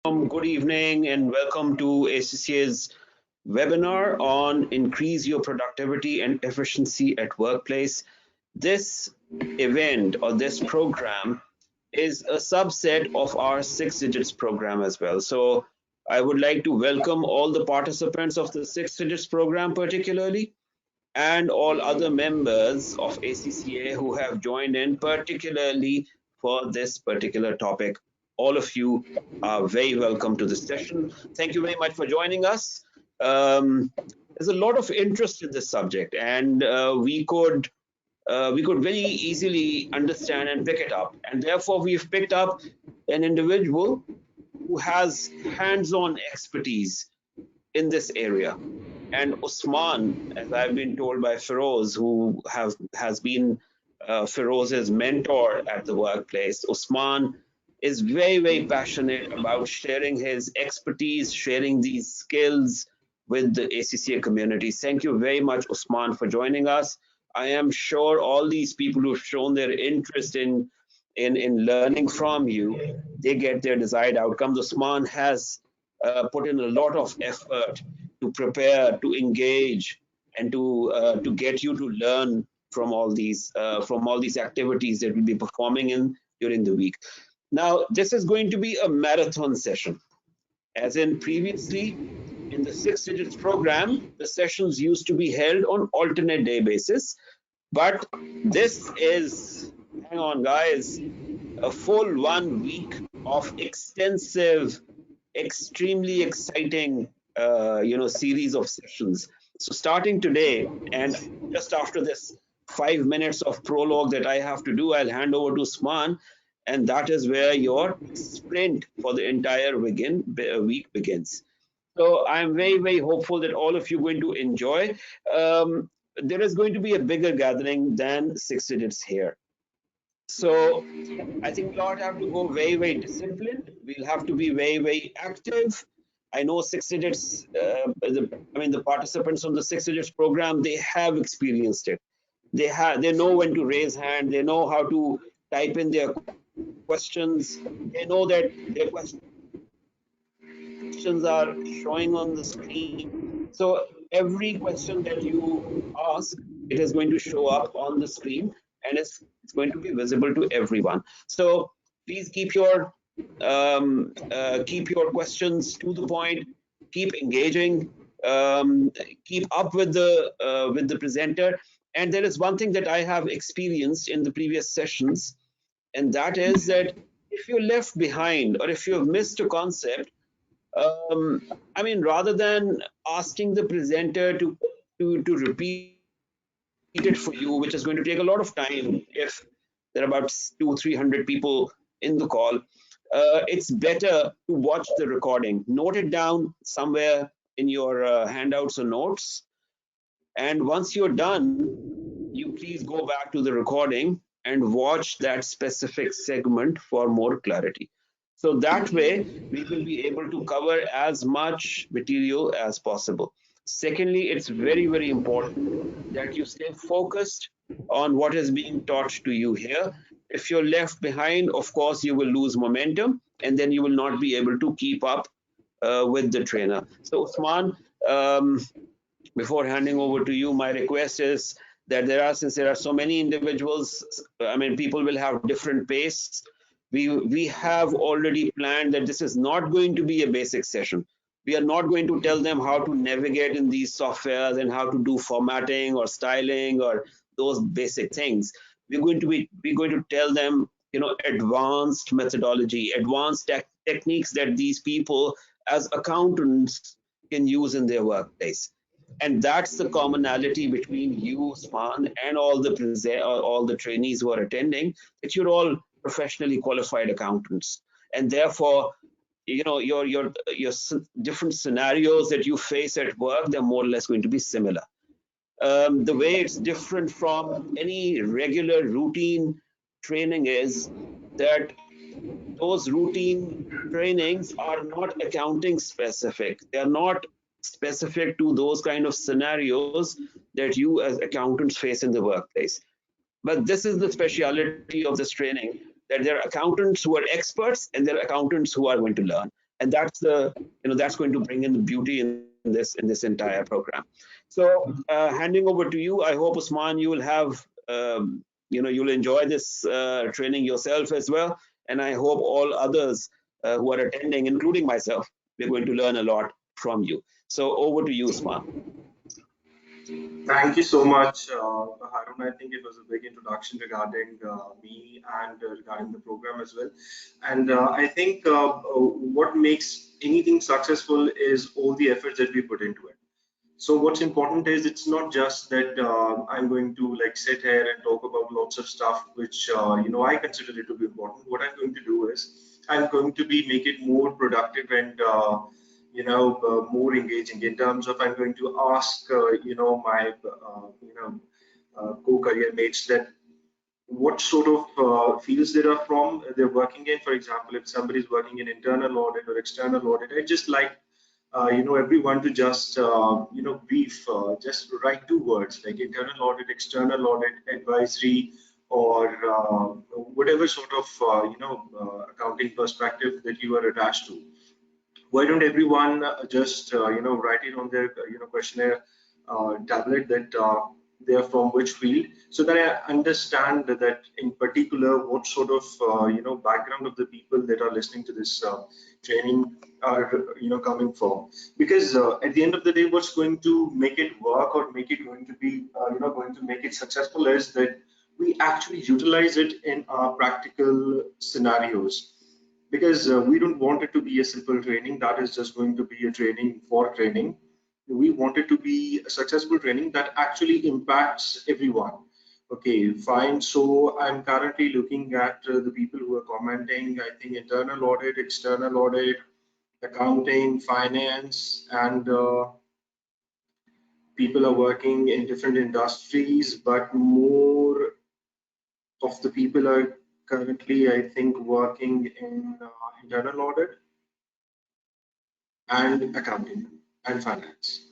Good evening, and welcome to ACCA's webinar on increase your productivity and efficiency at workplace. This event or this program is a subset of our six digits program as well. So I would like to welcome all the participants of the six digits program particularly, and all other members of ACCA who have joined in, particularly for this particular topic. All of you are very welcome to this session. Thank you very much for joining us. There's a lot of interest in this subject, and we could very easily understand and pick it up. And therefore, we've picked up an individual who has hands-on expertise in this area. And Usman, as I've been told by Feroz, who has been Feroz's mentor at the workplace, Usman is very passionate about sharing his expertise, sharing these skills with the ACCA community. Thank you very much, Usman, for joining us. I am sure all these people who've shown their interest in learning from you, they get their desired outcomes. Usman has put in a lot of effort to prepare, to engage, and to get you to learn from all these activities that we'll be performing in during the week. Now, this is going to be a marathon session. As in previously, in the six digits program, the sessions used to be held on alternate day basis. But this is, hang on guys, a full 1 week of extensive, extremely exciting series of sessions. So starting today, and just after this 5 minutes of prologue that I have to do, I'll hand over to Usman, and that is where your sprint for the entire week begins. So I'm very hopeful that all of you are going to enjoy. There is going to be a bigger gathering than six digits here. So I think we'll all have to go very disciplined. We'll have to be very active. I know six digits, the participants on the six digits program, they have experienced it. They know when to raise hand. They know how to type in their questions. They know that their questions are showing on the screen. So every question that you ask, it is going to show up on the screen, and it's going to be visible to everyone. So please keep your questions to the point, keep engaging, keep up with the presenter. And there is one thing that I have experienced in the previous sessions, and that is that if you're left behind or if you've missed a concept, rather than asking the presenter to repeat it for you, which is going to take a lot of time if there are about 200-300 people in the call, it's better to watch the recording. Note it down somewhere in your handouts or notes. And once you're done, you please go back to the recording and watch that specific segment for more clarity. So that way, we will be able to cover as much material as possible. Secondly, it's very important that you stay focused on what is being taught to you here. If you're left behind, of course, you will lose momentum, and then you will not be able to keep up with the trainer. So, Usman, before handing over to you, my request is that since there are so many individuals, people will have different pace. We have already planned that this is not going to be a basic session. We are not going to tell them how to navigate in these softwares and how to do formatting or styling or those basic things. We're going to tell them, advanced methodology, advanced techniques that these people as accountants can use in their workplace. And that's the commonality between you, Usman, and all the trainees who are attending, that you're all professionally qualified accountants, and therefore, your different scenarios that you face at work, they're more or less going to be similar. The way it's different from any regular routine training is that those routine trainings are not accounting specific. They are not specific to those kind of scenarios that you as accountants face in the workplace. But this is the speciality of this training, that there are accountants who are experts and there are accountants who are going to learn. and that's the that's going to bring in the beauty in this entire program. So handing over to you. I hope, Usman, you will have you'll enjoy this training yourself as well, and I hope all others who are attending, including myself, we're going to learn a lot from you. So over to you, Usman. Thank you so much, Harun. I think it was a big introduction regarding me and regarding the program as well. And I think what makes anything successful is all the efforts that we put into it. So what's important is it's not just that I'm going to like sit here and talk about lots of stuff which I consider it to be important. What I'm going to do is I'm going to be make it more productive and more engaging in terms of I'm going to ask my co-career mates that what sort of fields they are from they're working in. For example, if somebody is working in internal audit or external audit, I just like everyone to just brief, just write two words like internal audit, external audit, advisory, or whatever sort of accounting perspective that you are attached to. Why don't everyone just write it on their questionnaire tablet that they are from which field, so that I understand that in particular what sort of background of the people that are listening to this training are coming from. Because at the end of the day, what's going to make it work or make it going to be going to make it successful is that we actually utilize it in our practical scenarios. Because we don't want it to be a simple training that is just going to be a training for training. We want it to be a successful training that actually impacts everyone. Okay, fine. So I'm currently looking at the people who are commenting. I think internal audit, external audit, accounting, finance, and people are working in different industries, but more of the people are currently, I think, working in internal audit and accounting and finance.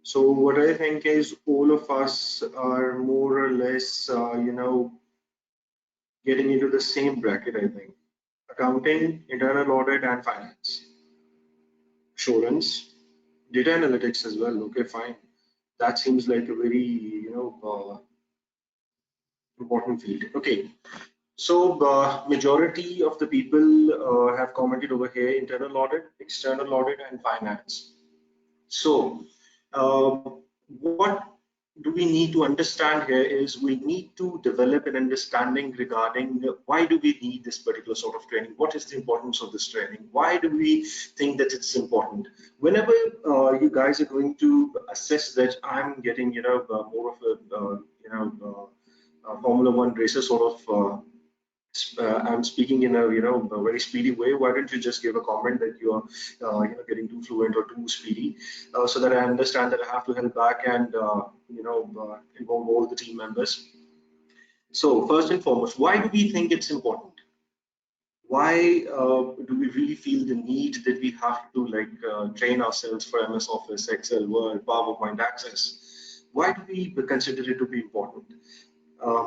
So what I think is all of us are more or less, getting into the same bracket, I think. Accounting, internal audit, and finance. Assurance, data analytics as well. Okay, fine. That seems like a very, important field. Okay, so majority of the people have commented over here: internal audit, external audit, and finance. So what do we need to understand here is we need to develop an understanding regarding why do we need this particular sort of training? What is the importance of this training? Why do we think that it's important? Whenever you guys are going to assess that I'm getting, more of a, Formula One racer sort of I'm speaking in a very speedy way. Why don't you just give a comment that you're getting too fluent or too speedy, so that I understand that I have to help back and involve all the team members. So first and foremost, why do we think it's important? Why do we really feel the need that we have to like train ourselves for MS Office, Excel, Word, PowerPoint access? Why do we consider it to be important?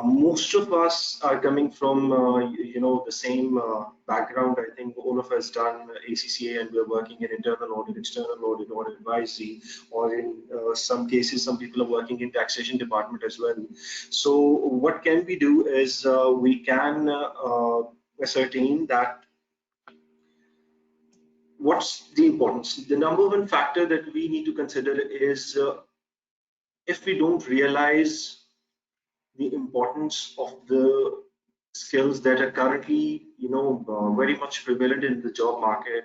Most of us are coming from the same background. I think all of us done ACCA and we're working in internal audit, external audit, audit advisory, or in some cases some people are working in taxation department as well. So what can we do is we can ascertain that what's the importance. The number one factor that we need to consider is if we don't realize the importance of the skills that are currently very much prevalent in the job market,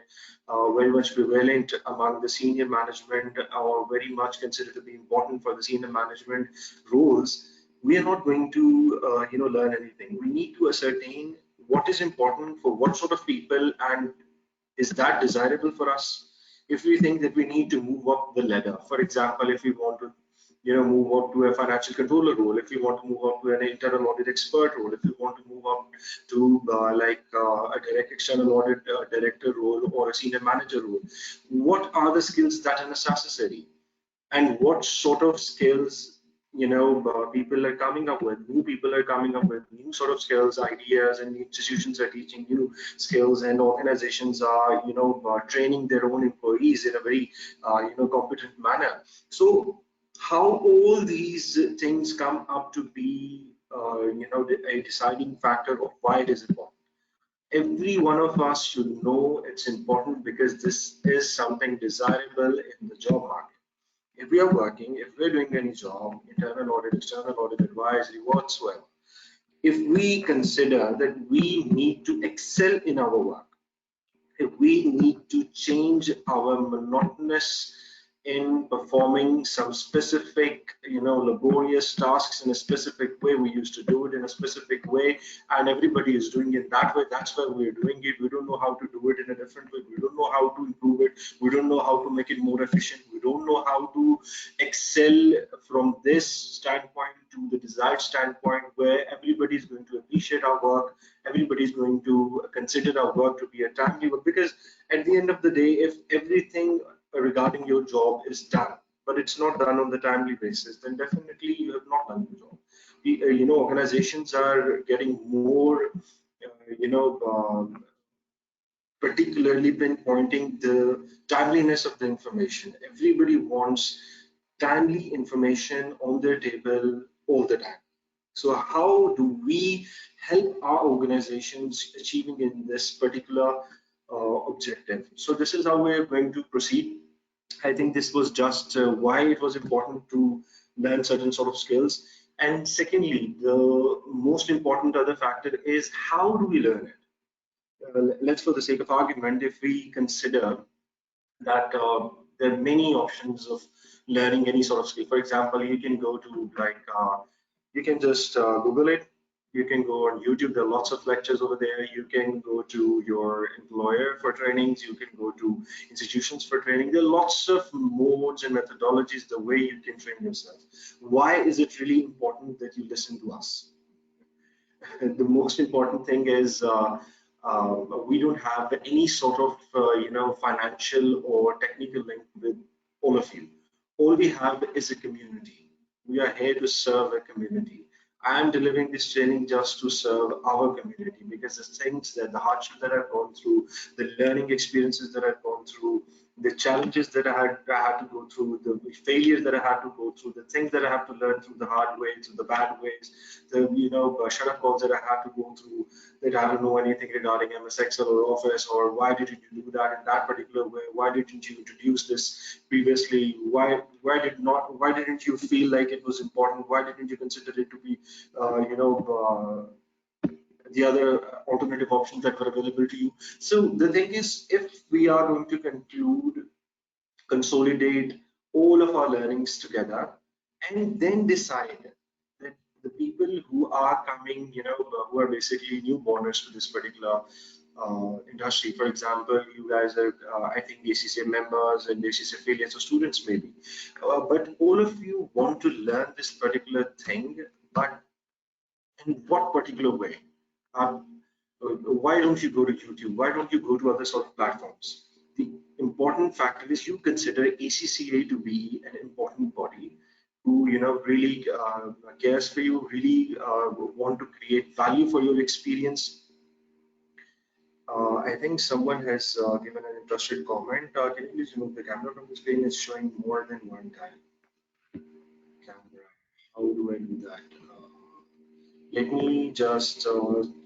very much prevalent among the senior management, or very much considered to be important for the senior management roles. We are not going to learn anything. We need to ascertain what is important for what sort of people, and is that desirable for us. If we think that we need to move up the ladder, for example, if we want to move up to a financial controller role, if you want to move up to an internal audit expert role, if you want to move up to a direct external audit director role or a senior manager role, what are the skills that are necessary, and what sort of skills people are coming up with, new people are coming up with new sort of skills, ideas, and institutions are teaching new skills, and organizations are, training their own employees in a very, competent manner. So how all these things come up to be, a deciding factor of why it is important. Every one of us should know it's important because this is something desirable in the job market. If we are working, if we're doing any job, internal audit, external audit, advisory, whatsoever, if we consider that we need to excel in our work, if we need to change our monotonous in performing some specific, laborious tasks in a specific way. We used to do it in a specific way, and everybody is doing it that way. That's why we're doing it. We don't know how to do it in a different way. We don't know how to improve it. We don't know how to make it more efficient. We don't know how to excel from this standpoint to the desired standpoint where everybody is going to appreciate our work. Everybody is going to consider our work to be a timely work, because at the end of the day, if everything regarding your job is done, but it's not done on the timely basis, then definitely you have not done your job. Organizations are getting more, particularly pinpointing the timeliness of the information. Everybody wants timely information on their table all the time. So how do we help our organizations achieving in this particular objective? So this is how we're going to proceed. I think this was just why it was important to learn certain sort of skills. And secondly, the most important other factor is how do we learn it? Let's, for the sake of argument, if we consider that there are many options of learning any sort of skill. For example, you can go to you can just Google it. You can go on YouTube. There are lots of lectures over there. You can go to your employer for trainings. You can go to institutions for training. There are lots of modes and methodologies the way you can train yourself. Why is it really important that you listen to us? The most important thing is we don't have any sort of financial or technical link with all of you. All we have is a community. We are here to serve a community. I am delivering this training just to serve our community, because the things that the hardship that I've gone through, the learning experiences that I've gone through, the challenges that I had to go through, the failures that I had to go through, the things that I have to learn through the hard way, through the bad ways, the shut up calls that I had to go through, that I don't know anything regarding MS Excel or Office, or why didn't you do that in that particular way? Why didn't you introduce this previously? Why didn't you feel like it was important? Why didn't you consider it to be the other alternative options that were available to you? So the thing is, if we are going to conclude, consolidate all of our learnings together, and then decide that the people who are coming, who are basically newborners to this particular industry. For example, you guys are, I think, ACCA members and ACCA affiliates or students maybe, but all of you want to learn this particular thing, but in what particular way? Why don't you go to YouTube? Why don't you go to other sort of platforms? The important factor is you consider ACCA to be an important body who, really cares for you, really want to create value for your experience. I think someone has given an interesting comment. Can you please remove the camera from the screen? It's showing more than one time. Camera. How do I do that? Let me just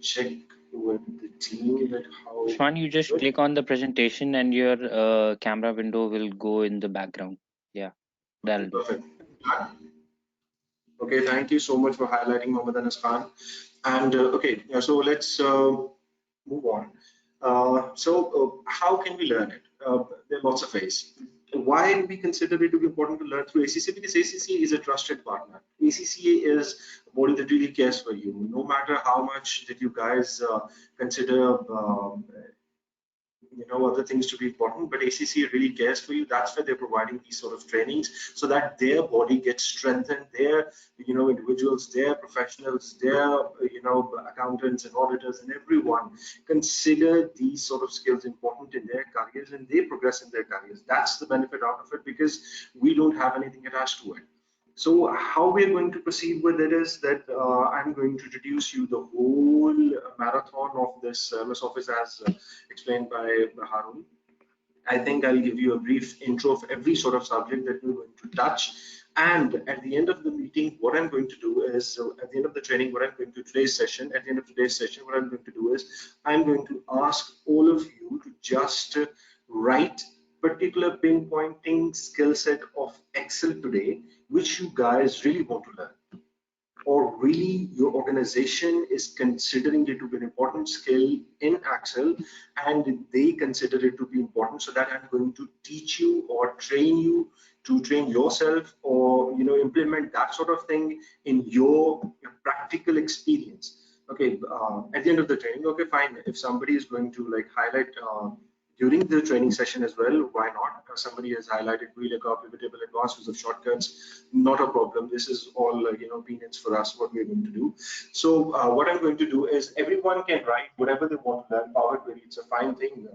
check with the team that how. Shwan, you just click on the presentation and your camera window will go in the background. Yeah, that'll do. Perfect. Okay, thank you so much for highlighting Mohammed Anas Khan. And okay, so let's move on. How can we learn it? There are lots of ways. Why do we consider it to be important to learn through ACCA? Because ACCA is a trusted partner. ACCA is a body that really cares for you. No matter how much that you guys consider other things to be important, but ACCA really cares for you. That's why they're providing these sort of trainings, so that their body gets strengthened, their individuals, their professionals, their accountants and auditors and everyone consider these sort of skills important in their careers, and they progress in their careers. That's the benefit out of it, because we don't have anything attached to it. So how we are going to proceed with it is that I'm going to introduce you the whole marathon of this MS Office as explained by Harun. I think I'll give you a brief intro of every sort of subject that we're going to touch. And at the end of the meeting, what I'm going to do is, so at the end of the training, what I'm going to today's session, at the end of today's session, what I'm going to do is, I'm going to ask all of you to just write particular pinpointing skill set of Excel today, which you guys really want to learn, or really your organization is considering it to be an important skill in Excel and they consider it to be important, so that I'm going to teach you or train you to train yourself, or implement that sort of thing in your practical experience. Okay, at the end of the training, okay, fine, if somebody is going to like highlight during the training session as well, why not? Somebody has highlighted VLOOKUP, pivot table, advanced use of shortcuts, not a problem. This is all peanuts for us, what we're going to do. So what I'm going to do is, everyone can write whatever they want to learn. Power Query, it's a fine thing.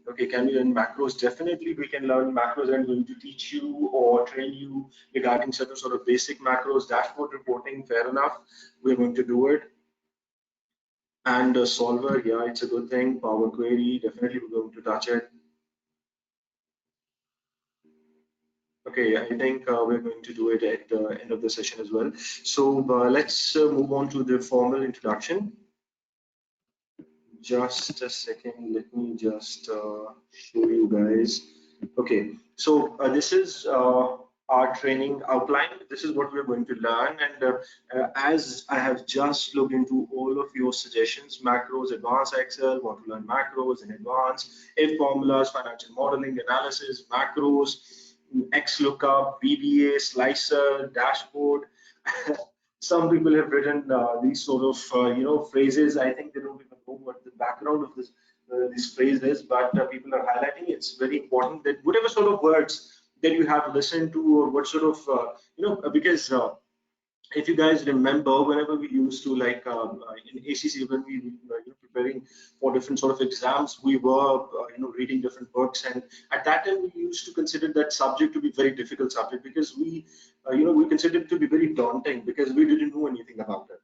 Okay, can we learn macros? Definitely we can learn macros. I'm going to teach you or train you regarding certain sort of basic macros. Dashboard reporting, fair enough, we're going to do it. And solver, yeah, it's a good thing. Power Query, definitely we're going to touch it. Okay, I think we're going to do it at the end of the session as well. So let's move on to the formal introduction. Just a second, let me just show you guys. Okay, so this is our training outline. This is what we're going to learn. And as I have just looked into all of your suggestions, macros, advanced Excel, want to learn macros in advance, if formulas, financial modeling, analysis, macros, XLOOKUP, VBA, slicer, dashboard. Some people have written these sort of phrases. I think they don't even know what the background of this phrase is, but people are highlighting. It's very important that whatever sort of words that you have listened to, or what sort of because if you guys remember, whenever we used to like in ACC, when we were preparing for different sort of exams, we were reading different books, and at that time we used to consider that subject to be very difficult subject, because we we considered it to be very daunting, because we didn't know anything about it.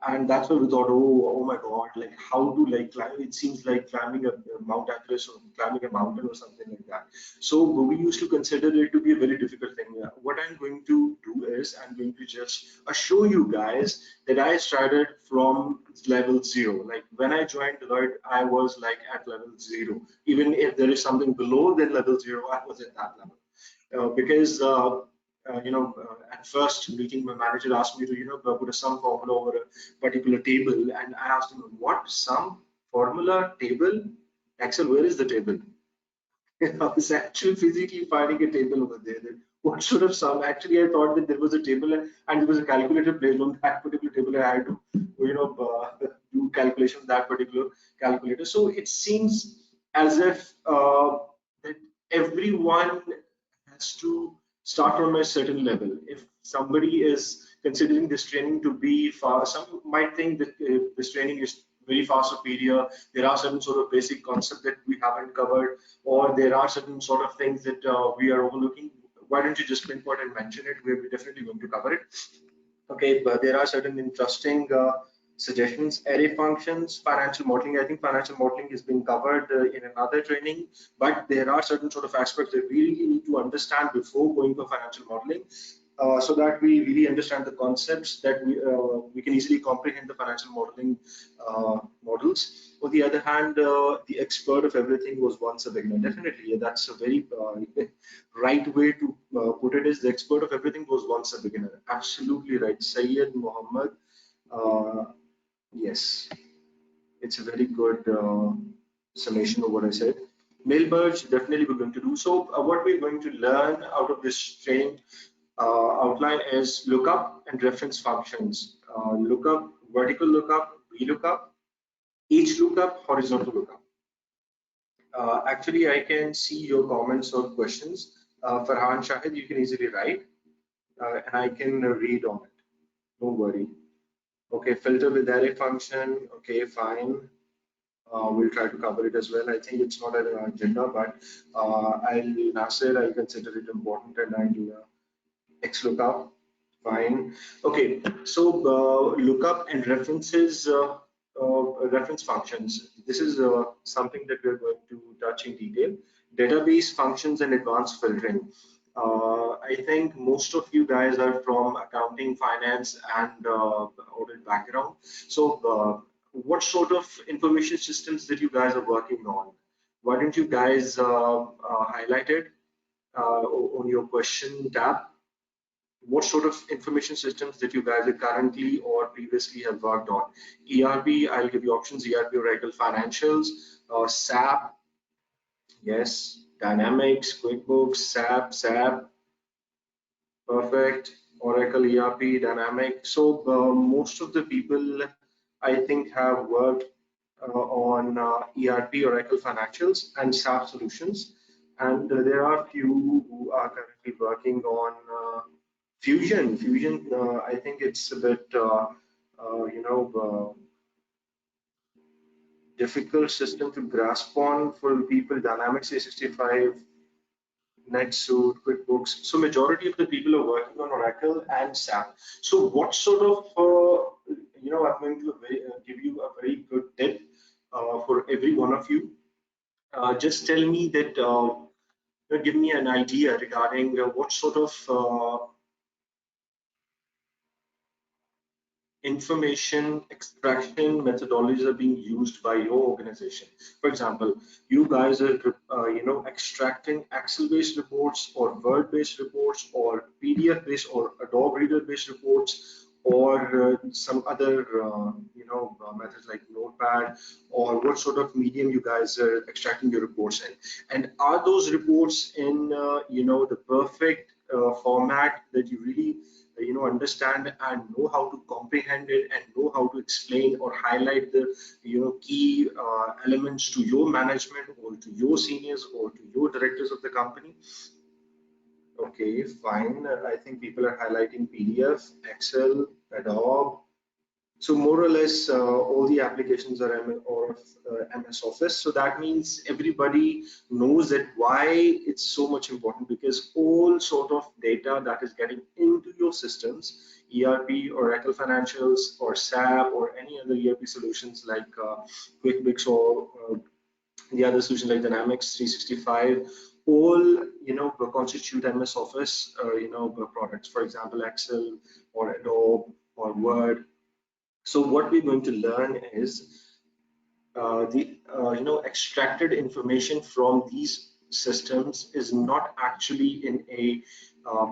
And that's why we thought, oh my god, like how to like climb, it seems like climbing a Mount Everest or climbing a mountain or something like that. So we used to consider it to be a very difficult thing. What I'm going to do is, I'm going to just assure you guys that I started from level 0. Like when I joined Deloitte, I was like at level 0. Even if there is something below than level 0, I was at that level. Because at first meeting, my manager asked me to put a sum formula over a particular table, and I asked him, what sum formula table? Excel, where is the table? I was actually physically finding a table over there. That what sort of sum? Actually, I thought that there was a table, and there was a calculator placed on that particular table. I had to, do calculation on that particular calculator. So it seems as if that everyone has to start from a certain level. If somebody is considering this training to be far, some might think that this training is very far superior. There are certain sort of basic concepts that we haven't covered, or there are certain sort of things that we are overlooking. Why don't you just pinpoint and mention it? We're definitely going to cover it. Okay, but there are certain interesting suggestions. Array functions, financial modeling. I think financial modeling is being covered in another training, but there are certain sort of aspects that we really need to understand before going for financial modeling. So that we really understand the concepts, that we can easily comprehend the financial modeling models. On the other hand, the expert of everything was once a beginner. Definitely, yeah, that's a very right way to put it. Is the expert of everything was once a beginner. Absolutely right, Sayyid Muhammad. Uh, yes, it's a very good summation of what I said. Mail merge, definitely we're going to do. So what we're going to learn out of this training outline is lookup and reference functions. Lookup, vertical lookup, VLOOKUP, each lookup, horizontal lookup. Actually, I can see your comments or questions. Farhan Shahid, you can easily write, and I can read on it. Don't worry. Okay, filter with array function. Okay, fine. We'll try to cover it as well. I think it's not an agenda, but Nasir, I consider it important, and I'll XLOOKUP. Fine. Okay. So lookup and references, reference functions. This is something that we're going to touch in detail. Database functions and advanced filtering. I think most of you guys are from accounting, finance, and audit background. So, what sort of information systems that you guys are working on? Why don't you guys highlight it on your question tab? What sort of information systems that you guys are currently or previously have worked on? ERP, I'll give you options: ERP, Oracle Financials, SAP, yes, Dynamics, QuickBooks, SAP, perfect, Oracle, ERP, Dynamics. So most of the people, I think, have worked on ERP, Oracle Financials, and SAP solutions. And there are few who are currently working on Fusion. Fusion, I think it's a bit, difficult system to grasp on for people. Dynamics 365, NetSuite, QuickBooks. So majority of the people are working on Oracle and SAP. So what sort of, I'm going to give you a very good tip for every one of you. Just tell me that, give me an idea regarding what sort of information extraction methodologies are being used by your organization. For example, you guys are extracting Excel-based reports or Word-based reports or PDF-based or Adobe Reader-based reports or some other methods like Notepad, or what sort of medium you guys are extracting your reports in, and are those reports in the perfect format that you really understand and know how to comprehend it and know how to explain or highlight the key elements to your management or to your seniors or to your directors of the company? Okay, fine. I think people are highlighting PDF, Excel, Adobe. So more or less, all the applications are MS Office. So that means everybody knows that why it's so much important, because all sort of data that is getting into your systems, ERP, Oracle Financials, or SAP, or any other ERP solutions like QuickBooks, or the other solutions like Dynamics 365, all constitute MS Office products. For example, Excel or Adobe or Word. So what we're going to learn is the extracted information from these systems is not actually in a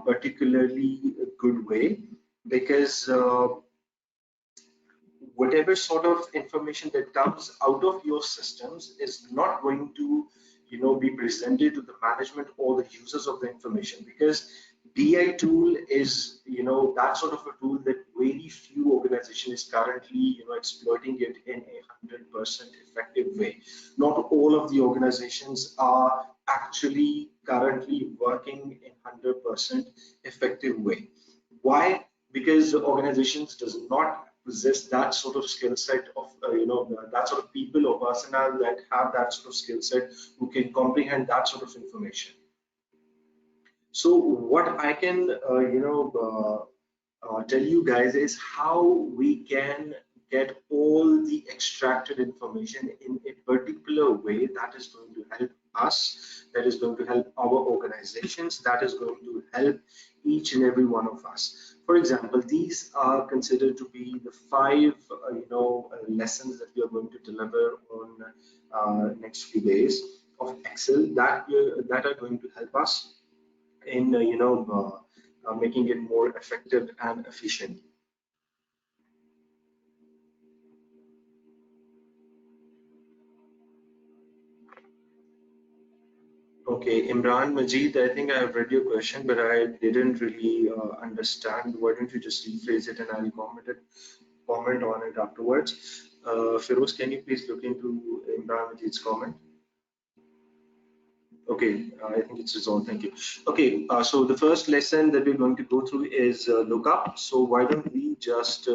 particularly good way, because whatever sort of information that comes out of your systems is not going to be presented to the management or the users of the information, because BI tool is that sort of a tool that very few organizations is currently exploiting it in a 100% effective way. Not all of the organizations are actually currently working in 100% effective way. Why? Because organizations does not possess that sort of skill set of that sort of people or personnel that have that sort of skill set who can comprehend that sort of information. So what I can tell you guys is how we can get all the extracted information in a particular way that is going to help us, that is going to help our organizations, that is going to help each and every one of us. For example, these are considered to be the 5 lessons that we are going to deliver on next few days of Excel, that are going to help us in making it more effective and efficient. Okay, Imran Majid, I think I have read your question, but I didn't really understand. Why don't you just rephrase it and I'll comment on it afterwards. Feroz, can you please look into Imran Majid's comment? Okay, I think it's resolved. Thank you. Okay, so the first lesson that we're going to go through is lookup. So why don't we just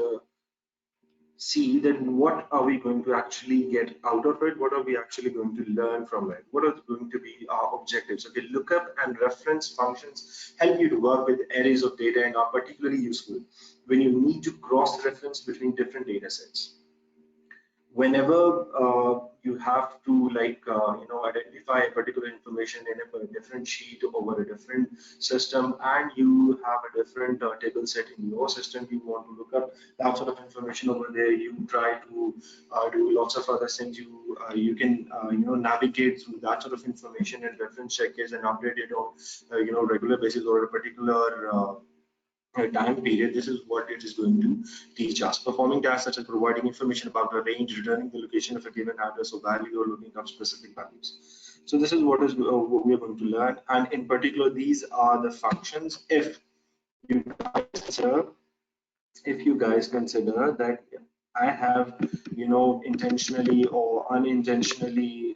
see that what are we going to actually get out of it, what are we actually going to learn from it, what are going to be our objectives. Okay, lookup and reference functions help you to work with arrays of data and are particularly useful when you need to cross reference between different data sets. Whenever you have to identify a particular information in a different sheet over a different system, and you have a different table set in your system, you want to look up that sort of information over there, you try to do lots of other things, you can navigate through that sort of information and reference check it and update it on regular basis or a particular time period. This is what it is going to teach us. Performing tasks such as providing information about the range, returning the location of a given address or value, or looking up specific values. So this is what we are going to learn. And in particular, these are the functions. You guys consider, if you guys consider that I have, intentionally or unintentionally,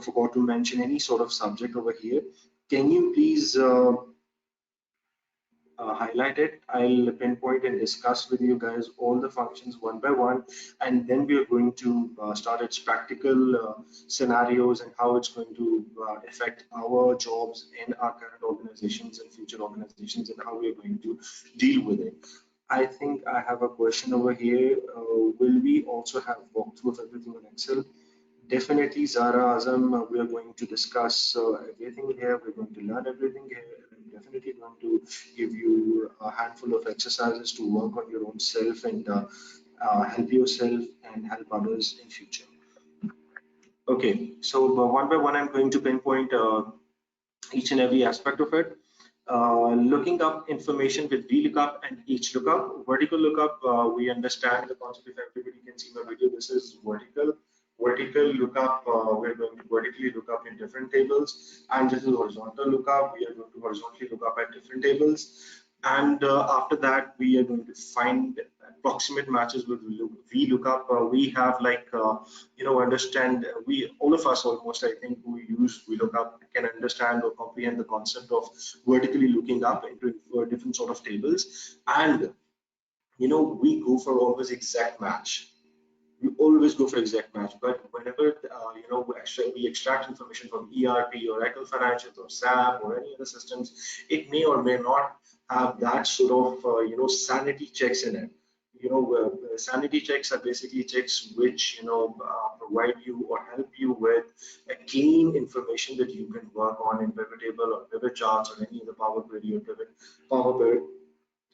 forgot to mention any sort of subject over here, can you please highlight it? I'll pinpoint and discuss with you guys all the functions one by one, and then we are going to start its practical scenarios and how it's going to affect our jobs in our current organizations and future organizations, and how we are going to deal with it. I think I have a question over here. Will we also have walkthrough of everything on Excel? Definitely, Zara Azam, we are going to discuss everything here. We're going to learn everything here. I'm definitely going to give you a handful of exercises to work on your own self and help yourself and help others in future. Okay, so one by one, I'm going to pinpoint each and every aspect of it. Looking up information with VLOOKUP and each lookup. Vertical lookup, we understand the concept. If everybody can see my video, this is vertical. Vertical lookup, we're going to vertically look up in different tables, and this is horizontal lookup. We are going to horizontally look up at different tables, and after that, we are going to find approximate matches with VLOOKUP. We have understand, we all of us almost, I think, who use VLOOKUP can understand or comprehend the concept of vertically looking up into different sort of tables, and we go for always exact match. We always go for exact match, but whenever we extract information from ERP or Oracle Financials or SAP or any other systems, it may or may not have that sort of sanity checks in it. Sanity checks are basically checks which provide you or help you with a clean information that you can work on in pivot table or pivot charts or any other Power Query or Power Pivot.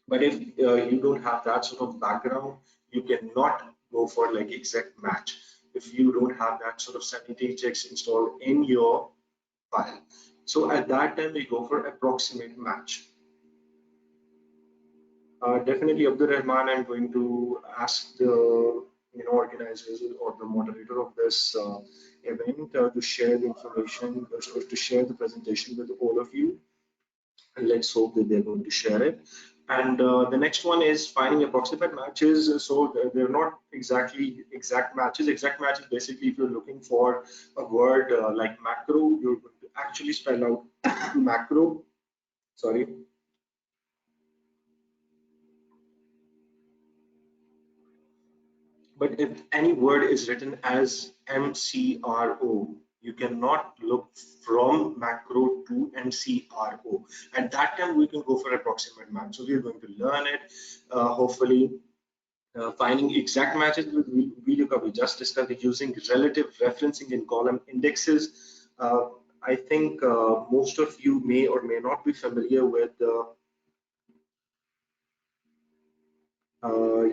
But if you don't have that sort of background, you cannot go for like exact match if you don't have that sort of sanity checks installed in your file. So at that time, we go for approximate match. Definitely, Abdul Rahman, I'm going to ask the organizers or the moderator of this event to share the information, to share the presentation with all of you. And let's hope that they're going to share it. And the next one is finding approximate matches. So they're not exactly exact matches. Exact matches, basically, if you're looking for a word like macro, you're going to actually spell out macro. Sorry. But if any word is written as MCRO, you cannot look from macro to MCRO. At that time, we can go for approximate match. So we're going to learn it, hopefully. Finding exact matches with VLOOKUP, we just discussed it, using relative referencing in column indexes. I think most of you may or may not be familiar with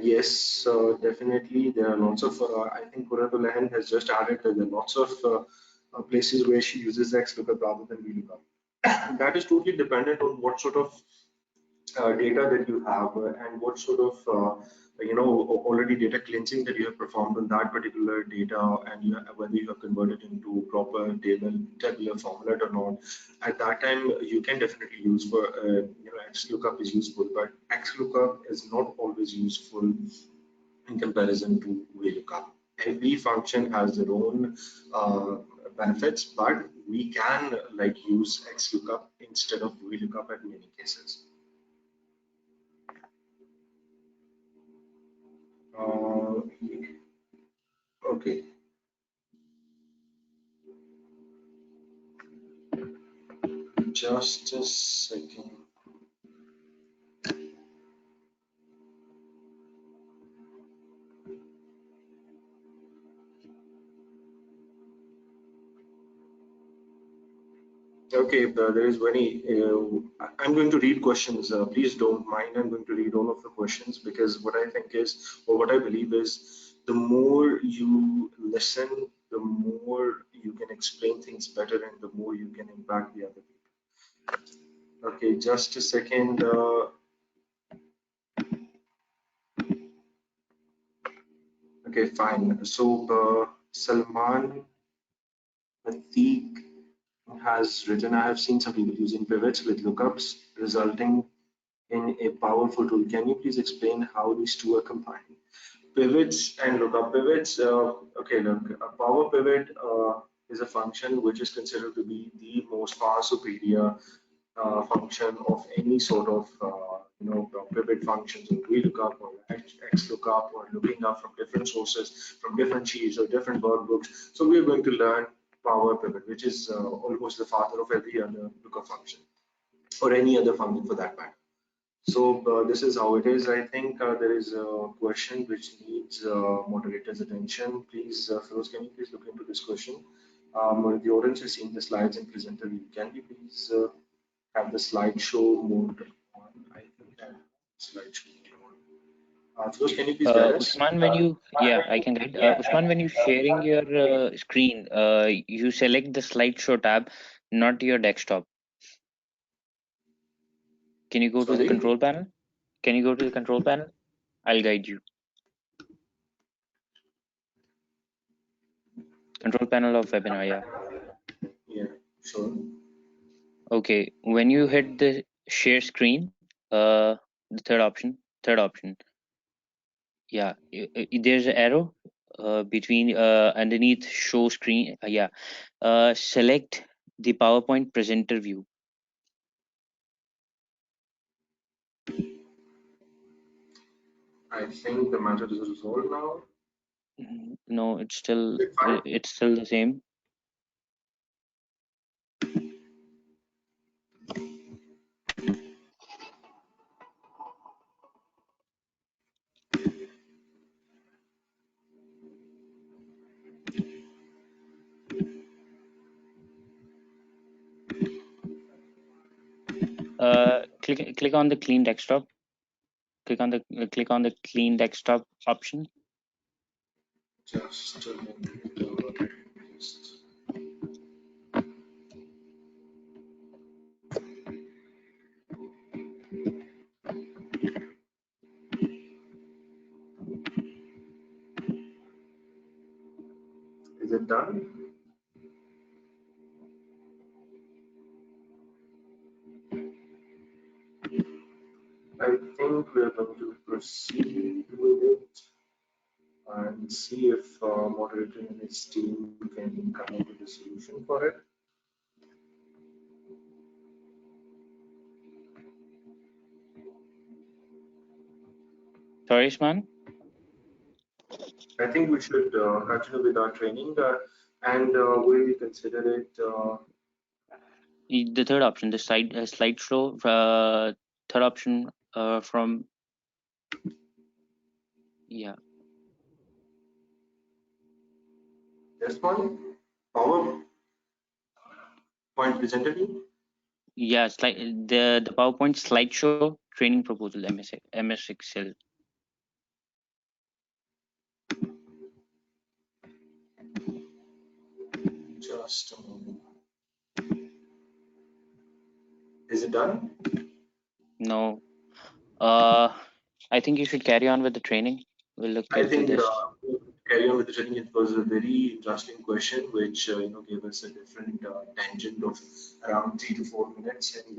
yes, definitely. There are lots of, I think Kuratulahan has just added that there are lots of places where she uses XLOOKUP rather than VLOOKUP. That is totally dependent on what sort of data that you have and what sort of already data cleansing that you have performed on that particular data, and whether you have converted into proper tabular format or not. At that time, you can definitely use for XLOOKUP is useful, but XLOOKUP is not always useful in comparison to VLOOKUP. Every function has their own benefits, but we can use XLOOKUP instead of VLOOKUP at many cases. Okay. Just a second. Okay, there is very. I'm going to read questions. Please don't mind. I'm going to read all of the questions because what I think is, or what I believe is, the more you listen, the more you can explain things better, and the more you can impact the other people. Okay, just a second. Okay, fine. So Salman Atiq has written, I have seen some people using pivots with lookups, resulting in a powerful tool. Can you please explain how these two are combined? Pivots and lookup pivots. Okay, look, a power pivot is a function which is considered to be the most far superior function of any sort of pivot functions or VLOOKUP or XLOOKUP or looking up from different sources, from different sheets or different workbooks. So we're going to learn power pivot, which is almost the father of every other lookup function or any other function for that matter. So this is how it is. I think there is a question which needs moderator's attention. Please, Feroz, can you please look into this question? The audience is seeing the slides and presenter view. Can you please have the slideshow mode on? I think I have slideshow mode on. Feroz, can you please guide us? Usman, I can guide. Usman, when you sharing your screen, you select the slideshow tab, not your desktop. Can you go to the Sorry? control panel? Can you go to the control panel? I'll guide you. Control panel of webinar, yeah. Yeah, sure. Okay, when you hit the share screen, the third option, yeah, there's an arrow between underneath show screen, select the PowerPoint presenter view. I think the matter is resolved now. No, it's still Is it fine? the same. Click on the clean desktop. Click on the clean desktop option. Just a minute. Just is it done? I think we are going to proceed with it and see if moderator and his team can come up with a solution for it. Sorry, Usman. I think we should continue with our training and we'll consider it. The third option, the slideshow, third option from, yeah. This one, PowerPoint presenter view. Yeah, the PowerPoint slideshow training proposal, MS Excel. Just a moment. Is it done? No. I think you should carry on with the training. We'll look I into think this. carry on with the training. It was a very interesting question, which gave us a different tangent of around 3 to 4 minutes, and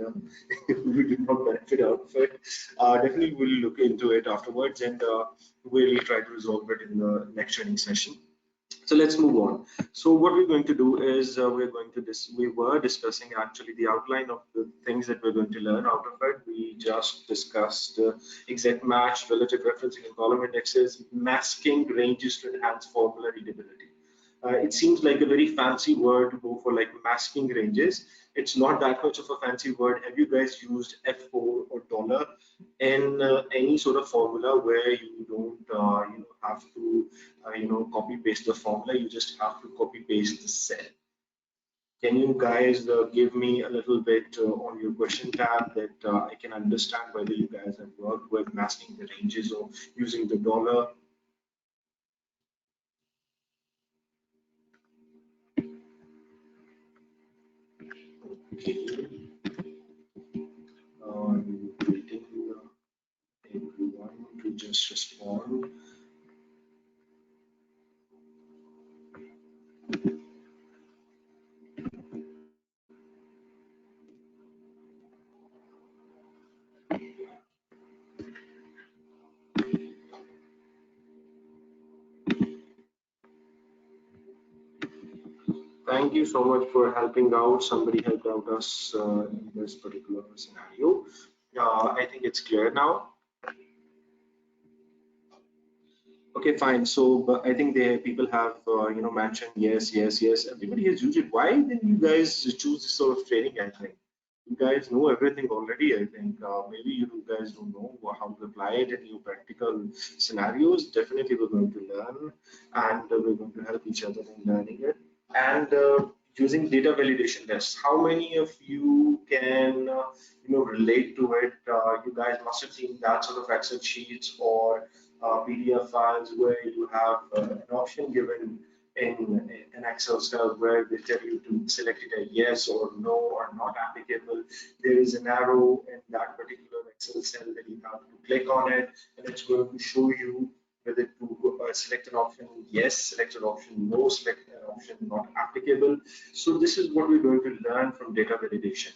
we did not benefit out of it. Definitely, we'll look into it afterwards, and we'll try to resolve it in the next training session. So let's move on. So what we're going to do is we were discussing actually the outline of the things that we're going to learn out of it. We just discussed exact match, relative referencing and column indexes, masking ranges to enhance formula readability. It seems like a very fancy word to go for, like masking ranges. It's not that much of a fancy word. Have you guys used F4 or dollar in any sort of formula where you don't have to copy paste the formula? You just have to copy paste the cell. Can you guys give me a little bit on your question tab that I can understand whether you guys have worked with masking the ranges or using the dollar? Okay. Waiting everyone to just respond. Thank you so much for helping out. Somebody helped out us in this particular scenario. I think it's clear now. Okay, fine. So, but I think the people have mentioned yes, yes, yes. Everybody has used it. Why didn't you guys choose this sort of training? I think you guys know everything already. I think maybe you guys don't know how to apply it in your practical scenarios. Definitely, we're going to learn, and we're going to help each other in learning it. And using data validation tests, how many of you can relate to it? You guys must have seen that sort of Excel sheets or PDF files where you have an option given in an Excel cell where they tell you to select it a yes or no or not applicable. There is an arrow in that particular Excel cell that you have to click on it, and it's going to show you whether to select an option yes, select an option no, select an option not applicable. So this is what we're going to learn from data validation.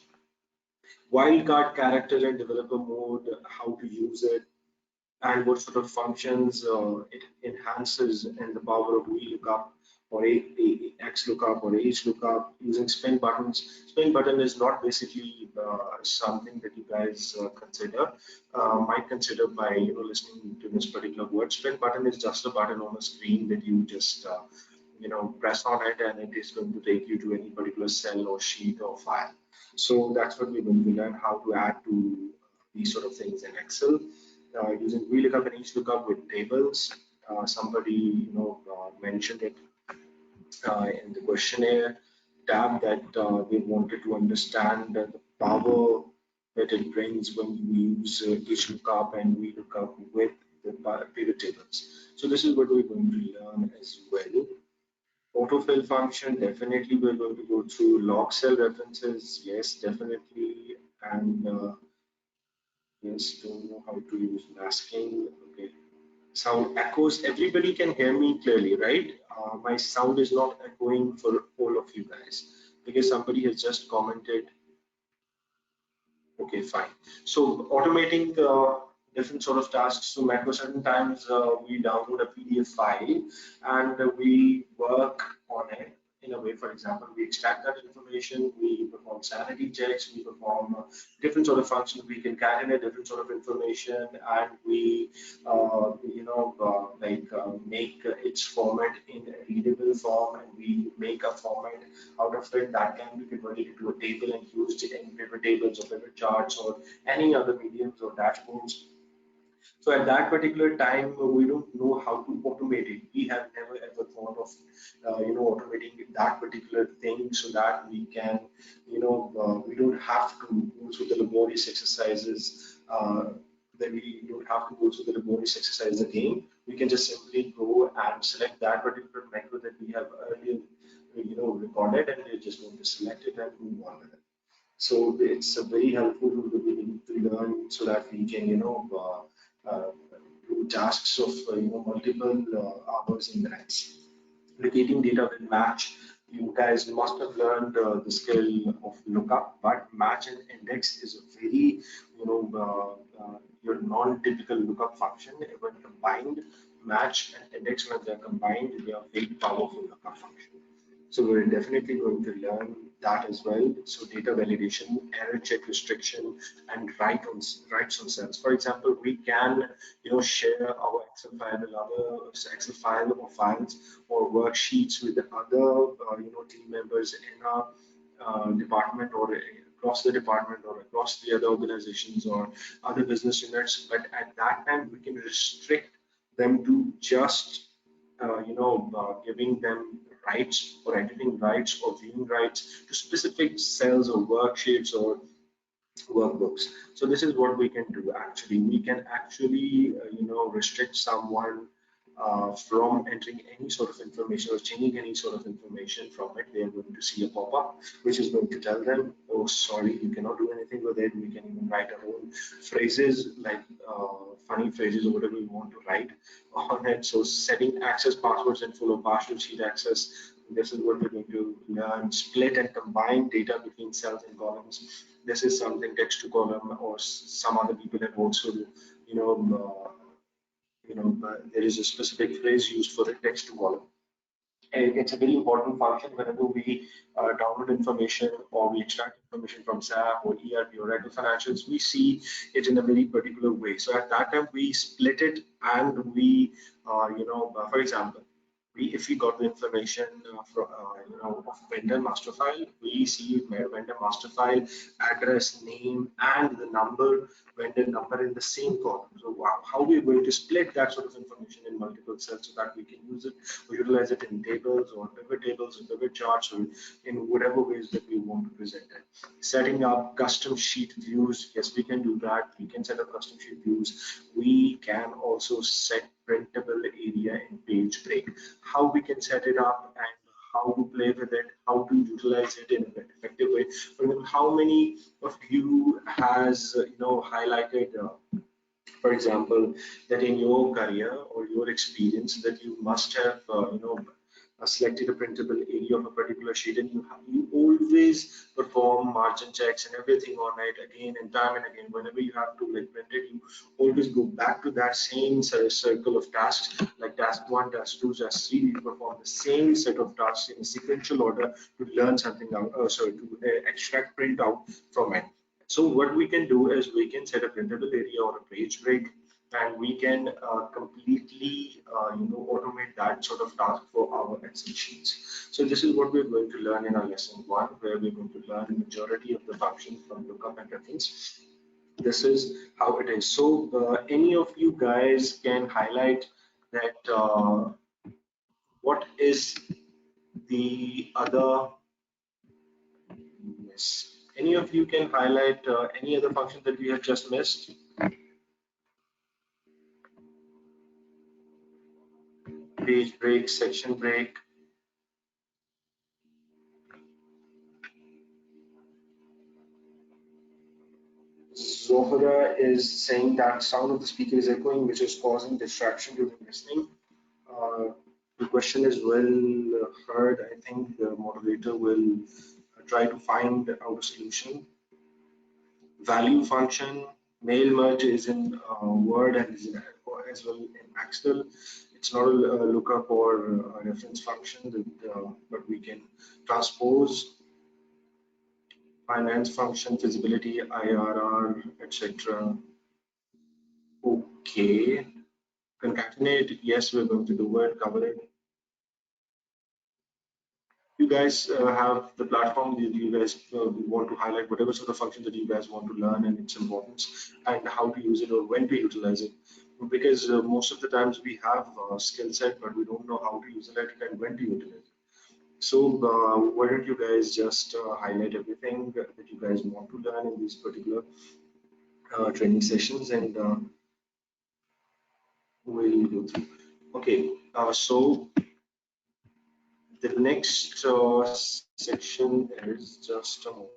Wildcard character and developer mode, how to use it, and what sort of functions it enhances in the power of VLOOKUP or XLOOKUP or HLOOKUP using spin buttons. Spin button is not basically something that you guys might consider by listening to this particular word. Spin button is just a button on a screen that you just press on it, and it is going to take you to any particular cell or sheet or file. So that's what we're going to learn, how to add to these sort of things in Excel using VLOOKUP and HLOOKUP with tables. Somebody mentioned it in the questionnaire tab that they wanted to understand the power that it brings when you use HLOOKUP and VLOOKUP with the pivot tables. So this is what we're going to learn as well. Autofill function, definitely we're going to go through log cell references. Yes, definitely. And yes, don't know how to use masking. Okay. Sound echoes. Everybody can hear me clearly, right? My sound is not echoing for all of you guys because somebody has just commented. Okay, fine. So automating different sort of tasks. So macro certain times we download a PDF file and we work on it in a way. For example, we extract that information, we perform sanity checks, we perform different sort of functions. We can categorize different sort of information, and we make its format in a readable form, and we make a format out of it that can be converted into a table and used in pivot tables or pivot charts or any other mediums or dashboards. So at that particular time, we don't know how to automate it. We have never ever thought of, automating that particular thing so that we can, we don't have to go through the laborious exercises. That we don't have to go through the laborious exercise again. We can just simply go and select that particular macro that we have earlier, recorded, and we're just going to select it and move on with it. So it's a very helpful tool that we need to learn so that we can, do tasks of, multiple hours in minutes. Locating data with match. You guys must have learned the skill of lookup, but match and index is a very, your non-typical lookup function when combined. match and index, when they're combined, they are very powerful lookup function. So we're definitely going to learn that as well. So data validation, error check restriction, and rights on cells. For example, we can share our Excel file with other Excel file or files or worksheets with other team members in our department or across the department or across the other organizations or other business units. But at that time, we can restrict them to just giving them rights or editing rights or viewing rights to specific cells or worksheets or workbooks. So this is what we can do actually. We can actually, restrict someone from entering any sort of information or changing any sort of information from it. They are going to see a pop-up which is going to tell them, oh, sorry, you cannot do anything with it. We can even write our own phrases like funny phrases or whatever we want to write on it. So setting access passwords and full of partial sheet access. This is what we're going to learn. Split and combine data between cells and columns. This is something text to column or some other people have also, there is a specific phrase used for the text to column. And it's a very important function whenever we download information or we extract information from SAP or ERP or Oracle Financials. We see it in a very particular way. So at that time, we split it and we, for example, if we got the information from of vendor master file, we see vendor master file, address, name, and the number, vendor number in the same column. So how we are going to split that sort of information in multiple cells so that we can use it or utilize it in tables or pivot tables or pivot charts or in whatever ways that we want to present it. Setting up custom sheet views, yes, we can do that. We can set up custom sheet views. We can also set printable area in page break. How we can set it up and how to play with it, how to utilize it in an effective way. For example, how many of you has highlighted for example, that in your career or your experience that you must have, selected a printable area of a particular sheet, and you always perform margin checks and everything on it again and time and again. Whenever you have to like print it, you always go back to that same circle of tasks, like task one, task two, task three. You perform the same set of tasks in a sequential order to learn something out, sorry, to extract print out from it. So what we can do is we can set a printable area or a page break, and we can completely automate that sort of task for our Excel sheets. So this is what we're going to learn in our lesson one, where we're going to learn the majority of the functions from lookup and reference. This is how it is. So any of you guys can highlight that what is the other. Yes. Any of you can highlight any other function that we have just missed? Page break, section break. Zohra is saying that sound of the speaker is echoing, which is causing distraction during listening. The question is well heard. I think the moderator will try to find out a solution. Value function, mail merge is in Word and is in, as well in Excel. It's not a lookup or a reference function, but we can transpose finance function, feasibility, IRR, etc. Okay, concatenate, yes, we're going to do it, cover it. You guys have the platform. You guys want to highlight whatever sort of function that you guys want to learn and its importance and how to use it or when to utilize it. Because most of the times we have a skill set, but we don't know how to utilize it and when to utilize it. So why don't you guys just highlight everything that you guys want to learn in these particular training sessions, and we'll go through. Okay, so the next section is just a moment.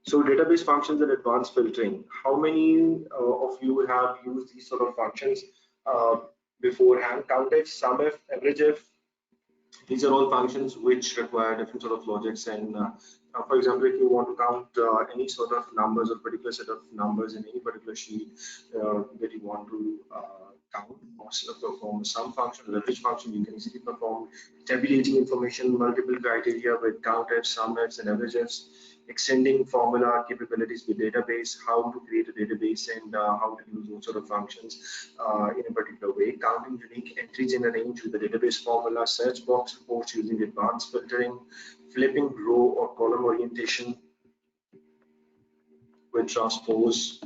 So database functions and advanced filtering. How many of you have used these sort of functions uh, beforehand? COUNTIF, SUMIF, AVERAGEIF, these are all functions which require different sort of logics. And for example, if you want to count any sort of numbers or particular set of numbers in any particular sheet that you want to count or perform some function, leverage function, you can easily perform tabulating information, multiple criteria with countifs, sumifs, and averageifs, extending formula capabilities with database, how to create a database, and how to use those sort of functions in a particular way, counting unique entries in a range with the database formula, search box reports using advanced filtering, flipping row or column orientation with transpose,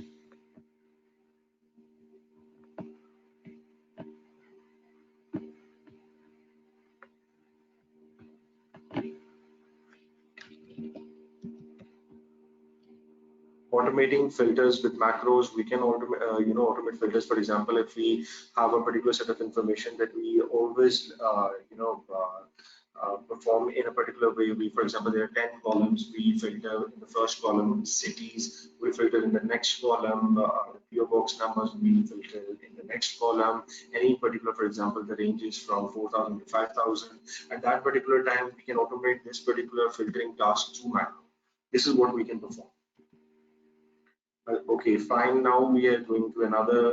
automating filters with macros. We can automate, automate filters. For example, if we have a particular set of information that we always, perform in a particular way. We, for example, there are 10 columns. We filter in the first column cities. We filter in the next column PO box numbers. We filter in the next column any particular, for example, the range is from 4,000 to 5,000. At that particular time, we can automate this particular filtering task through macro. This is what we can perform. Okay, fine. Now we are going to another,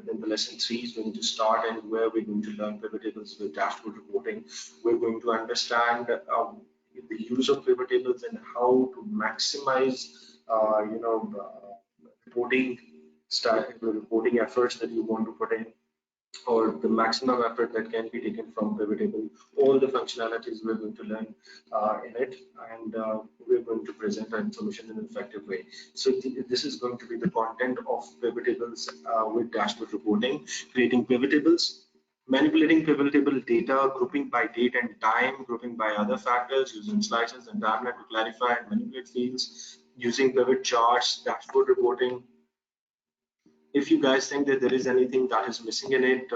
then the lesson 3 is going to start, and where we're going to learn pivot tables with dashboard reporting. We're going to understand the use of pivot tables and how to maximize, reporting style, the reporting efforts that you want to put in, or the maximum effort that can be taken from pivot table. All the functionalities we're going to learn in it, and we're going to present our information in an effective way. So this is going to be the content of pivot tables with dashboard reporting, creating pivot tables, manipulating pivot table data, grouping by date and time, grouping by other factors, using slices and timeline to clarify and manipulate fields, using pivot charts, dashboard reporting. If you guys think that there is anything that is missing in it,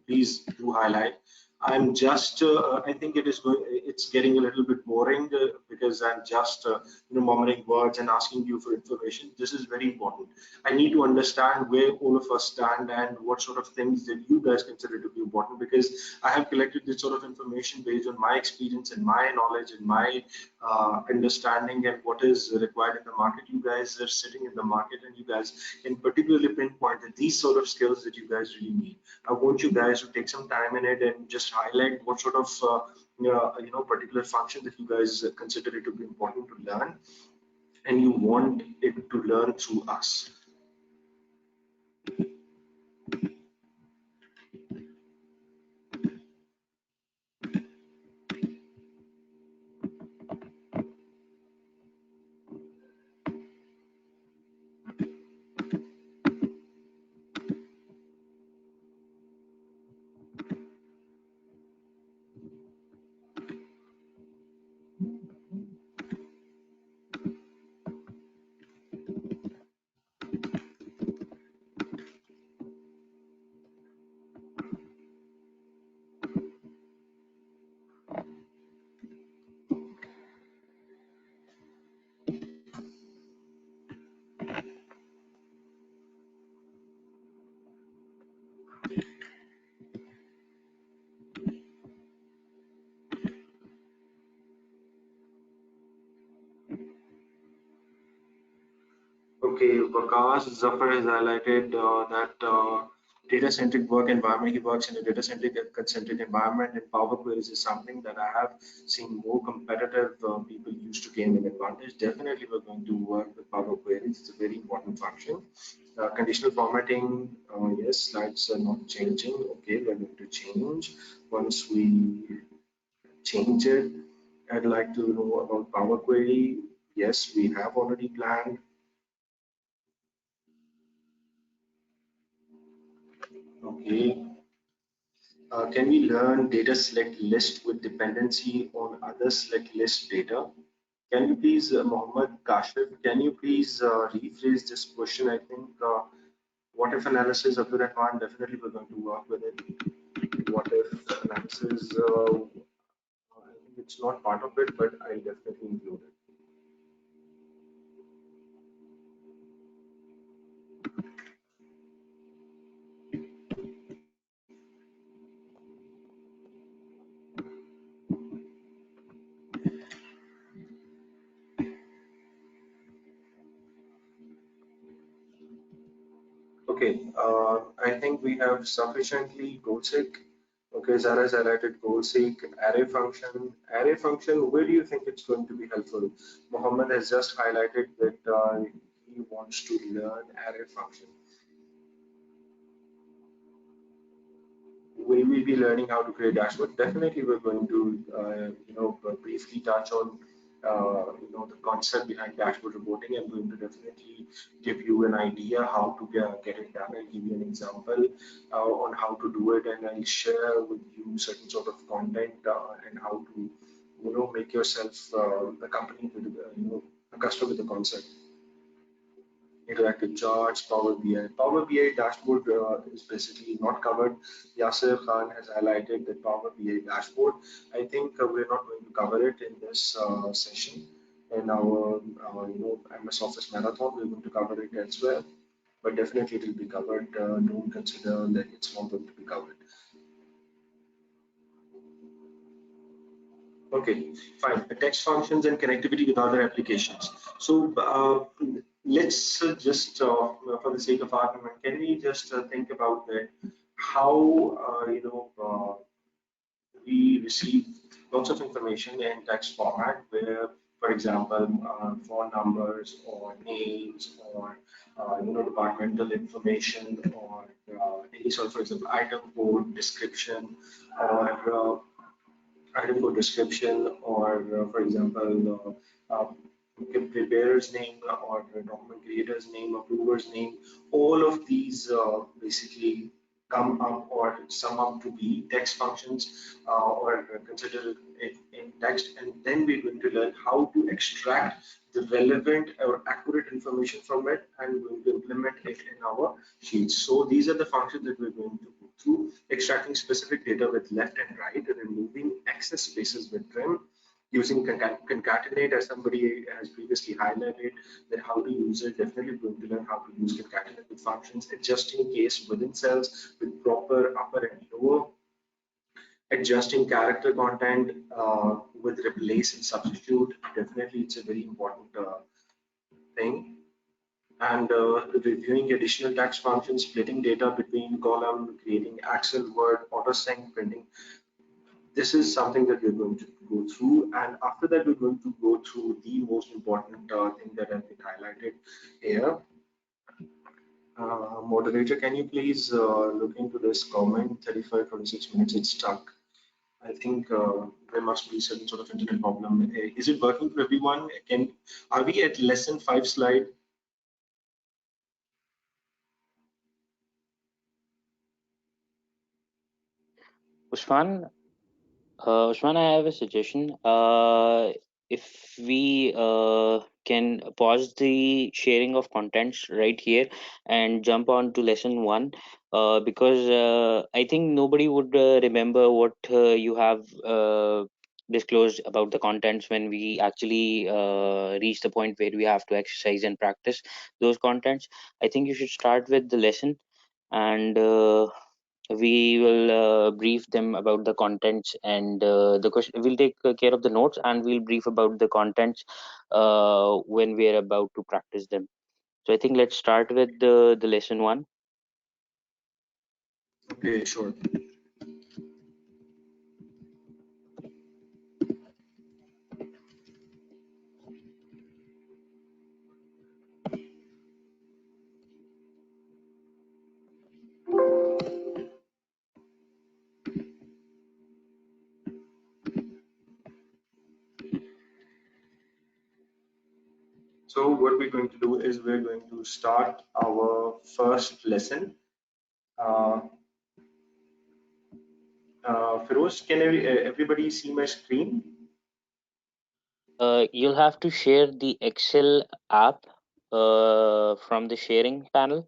please do highlight. I'm just, I think it's getting a little bit boring because I'm just, murmuring words and asking you for information. This is very important. I need to understand where all of us stand and what sort of things that you guys consider to be important, because I have collected this sort of information based on my experience and my knowledge and my understanding and what is required in the market. You guys are sitting in the market, and you guys can particularly pinpoint that these sort of skills that you guys really need. I want you guys to take some time in it and just highlight what sort of particular function that you guys consider it to be important to learn, and you want it to learn through us. Okay, Prakash Zafar has highlighted that data-centric work environment. He works in a data-centric and concentric environment, and Power Queries is something that I have seen more competitive people used to gain an advantage. Definitely, we're going to work with Power Queries. It's a very important function. Conditional formatting, yes, slides are not changing. Okay, we're going to change. Once we change it, I'd like to know about Power Query. Yes, we have already planned. Okay. Can we learn data select list with dependency on other select list data? Can you please, Mohammed Kashif, can you please rephrase this question? I think what if analysis of the requirement, definitely we're going to work with it. What if analysis, I think it's not part of it, but I'll definitely include it. Okay, I think we have sufficiently goal-seek. Okay, Zara has highlighted goal-seek, array function. Array function, where do you think it's going to be helpful? Mohammed has just highlighted that he wants to learn array function. Will we be learning how to create dashboard? Definitely, we're going to, briefly touch on, the concept behind dashboard reporting. I'm going to definitely give you an idea how to get it done. I'll give you an example on how to do it, and I'll share with you certain sort of content and how to, make yourself accompanied with, accustomed with the concept. Interactive charts, Power BI. Power BI dashboard is basically not covered. Yasir Khan has highlighted the Power BI dashboard. I think we're not going to cover it in this session. In our MS Office Marathon, we're going to cover it elsewhere, but definitely it will be covered. Don't consider that it's not going to be covered. Okay, fine. Text functions and connectivity with other applications. So let's just, for the sake of argument, can we just think about that? How we receive lots of information in text format, where, for example, phone numbers or names or departmental information or any sort of, for example, item code description or item code description or, for example, preparer's name or document creator's name, approver's name. All of these basically come up or sum up to be text functions or consider it in text. And then we're going to learn how to extract the relevant or accurate information from it and we're going to implement it in our sheets. So these are the functions that we're going to go through: extracting specific data with left and right, removing excess spaces with trim, using concatenate, as somebody has previously highlighted that how to use it. Definitely going to learn how to use concatenate with functions, adjusting case within cells with proper upper and lower, adjusting character content with replace and substitute. Definitely, it's a very important thing. And reviewing additional text functions, splitting data between column, creating Excel, Word, auto-sync, printing. This is something that we're going to go through. And after that, we're going to go through the most important thing that has been highlighted here. Moderator, can you please look into this comment? 35, 26 minutes, it's stuck. I think there must be some sort of internet problem. Is it working for everyone? Are we at lesson 5 slide? Usman, Usman, I have a suggestion. If we can pause the sharing of contents right here and jump on to lesson one, because I think nobody would remember what you have disclosed about the contents when we actually reach the point where we have to exercise and practice those contents. I think you should start with the lesson and we will brief them about the contents and the question. We'll take care of the notes and we'll brief about the contents when we are about to practice them. So I think let's start with the lesson one. Okay, sure. So what we're going to do is we're going to start our first lesson. Uh, Feroz, can everybody see my screen? You'll have to share the Excel app from the sharing panel.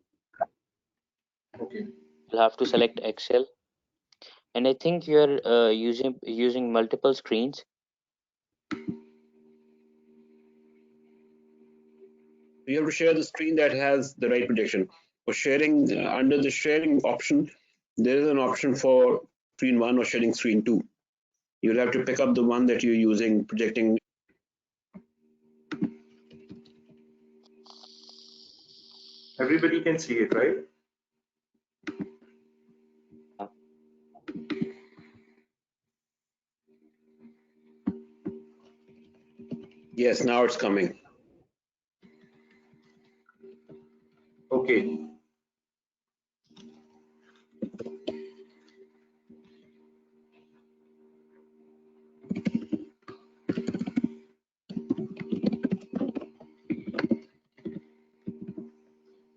Okay. You'll have to select Excel, and I think you're using multiple screens. You have to share the screen that has the right projection. For sharing, under the sharing option, there is an option for screen one or sharing screen two. You'll have to pick up the one that you're using, projecting. Everybody can see it, right? Yes, now it's coming. Okay.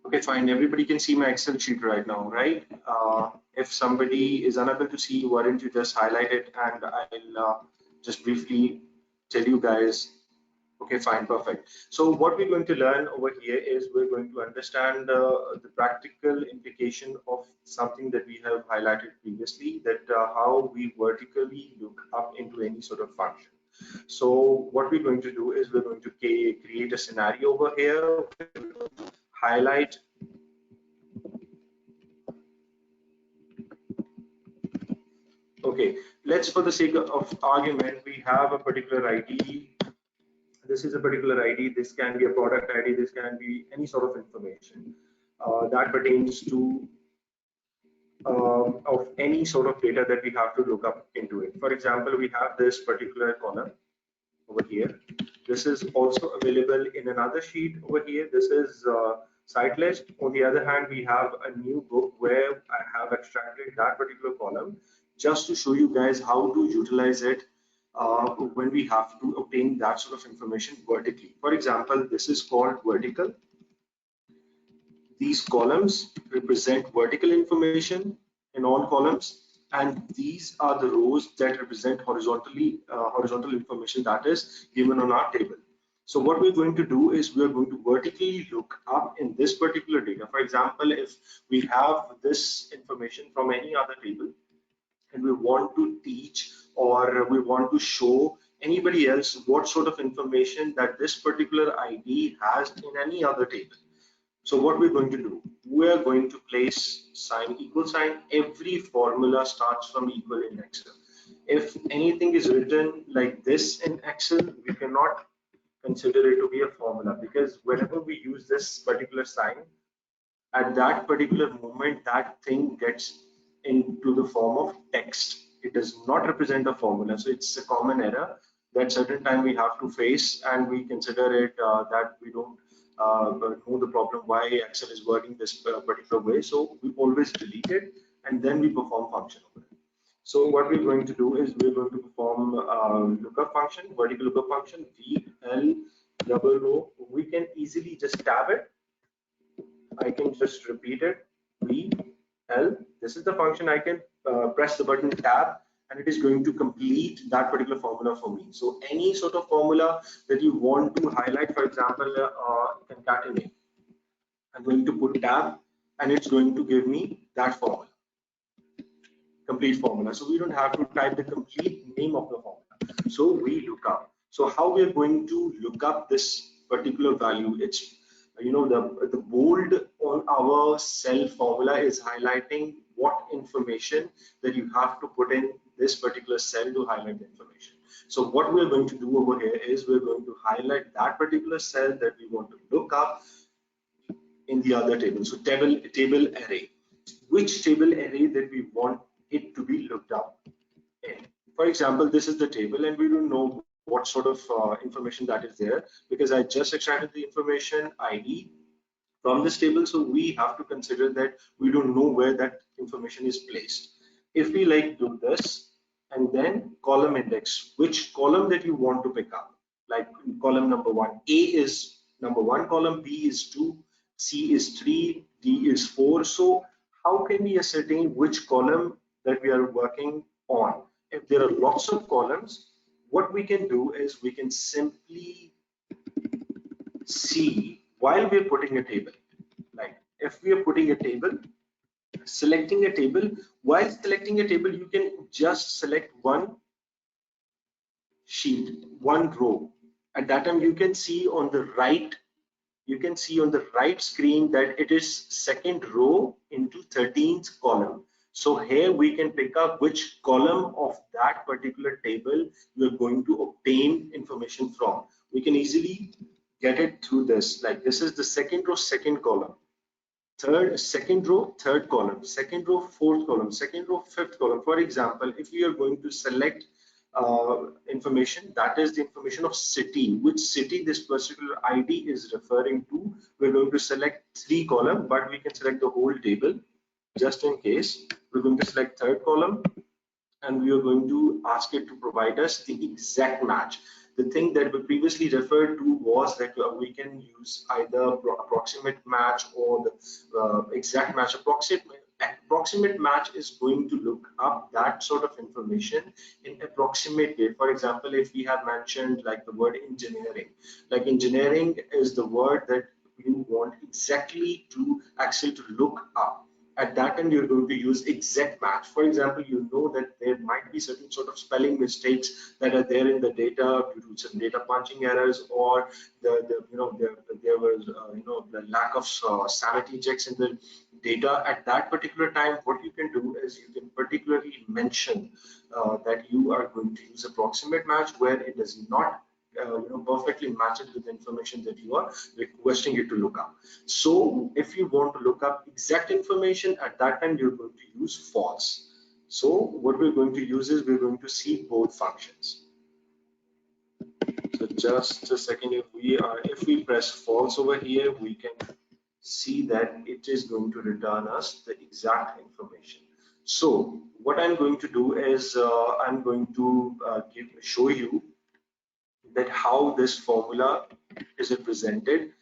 Okay, fine. Everybody can see my Excel sheet right now, right? If somebody is unable to see, why don't you just highlight it and I'll just briefly tell you guys. Okay, fine, perfect. So what we're going to learn over here is we're going to understand the practical implication of something that we have highlighted previously, that how we vertically look up into any sort of function. So what we're going to do is we're going to create a scenario over here, highlight. Okay, let's, for the sake of argument, we have a particular ID. This is a particular ID. This can be a product ID. This can be any sort of information that pertains to of any sort of data that we have to look up into it. For example, we have this particular column over here. This is also available in another sheet over here. This is site list. On the other hand, we have a new book where I have extracted that particular column just to show you guys how to utilize it when we have to obtain that sort of information vertically. For example, this is called vertical. These columns represent vertical information in all columns, and these are the rows that represent horizontal information that is given on our table. So what we're going to do is we're going to vertically look up in this particular data. For example, if we have this information from any other table and we want to teach or we want to show anybody else what sort of information that this particular ID has in any other table. So what we're going to do, we're going to place sign equal sign. Every formula starts from equal in Excel. If anything is written like this in Excel, we cannot consider it to be a formula, because whenever we use this particular sign, at that particular moment, that thing gets into the form of text. It does not represent a formula. So it's a common error that certain time we have to face, and we consider it that we don't know the problem why Excel is working this particular way. So we always delete it and then we perform function over it. So what we're going to do is we're going to perform lookup function, vertical lookup function, VL. We can easily just tab it. I can just repeat it. VL. This is the function. I can press the button tab, and it is going to complete that particular formula for me. So any sort of formula that you want to highlight, for example, concatenate, I'm going to put tab, and it's going to give me that formula, complete formula. So we don't have to type the complete name of the formula. So we look up. So how we are going to look up this particular value? It's, the bold on our cell formula is highlighting what information that you have to put in this particular cell to highlight the information. So what we're going to do over here is we're going to highlight that particular cell that we want to look up in the other table. So table array, which table array that we want it to be looked up in. For example, this is the table, and we don't know what sort of information that is there, because I just extracted the information ID from this table. So we have to consider that we don't know where that information is placed. If we like do this and then column index, which column that you want to pick up, like column number 1, A is number 1 column, B is 2, C is 3, D is 4. So how can we ascertain which column that we are working on? If there are lots of columns, what we can do is we can simply see while we're putting a table. Like if we are putting a table, selecting a table, while selecting a table, you can just select one sheet, one row. At that time, you can see on the right, screen that it is second row into 13th column. So here we can pick up which column of that particular table you're going to obtain information from. We can easily get it through this. Like this is the second row, second column. second row, third column, second row, fourth column, second row, fifth column. For example, if we are going to select information, that is the information of city, which city this particular ID is referring to, we're going to select 3 column, but we can select the whole table just in case. We're going to select third column, and we are going to ask it to provide us the exact match. The thing that we previously referred to was that we can use either approximate match or the exact match. Approximate match is going to look up that sort of information in approximate way. For example, if we have mentioned like the word engineering, like engineering is the word that you want exactly to Excel to look up. At that time, you're going to use exact match. For example, you know that there might be certain sort of spelling mistakes that are there in the data due to some data punching errors, or there was the lack of sanity checks in the data. At that particular time, what you can do is you can particularly mention that you are going to use approximate match where it does not perfectly match it with the information that you are requesting it to look up. So if you want to look up exact information, at that time you're going to use false. So what we're going to use is we're going to see both functions. So just a second, if we press false over here, we can see that it is going to return us the exact information. So what I'm going to do is I'm going to show you that how this formula is represented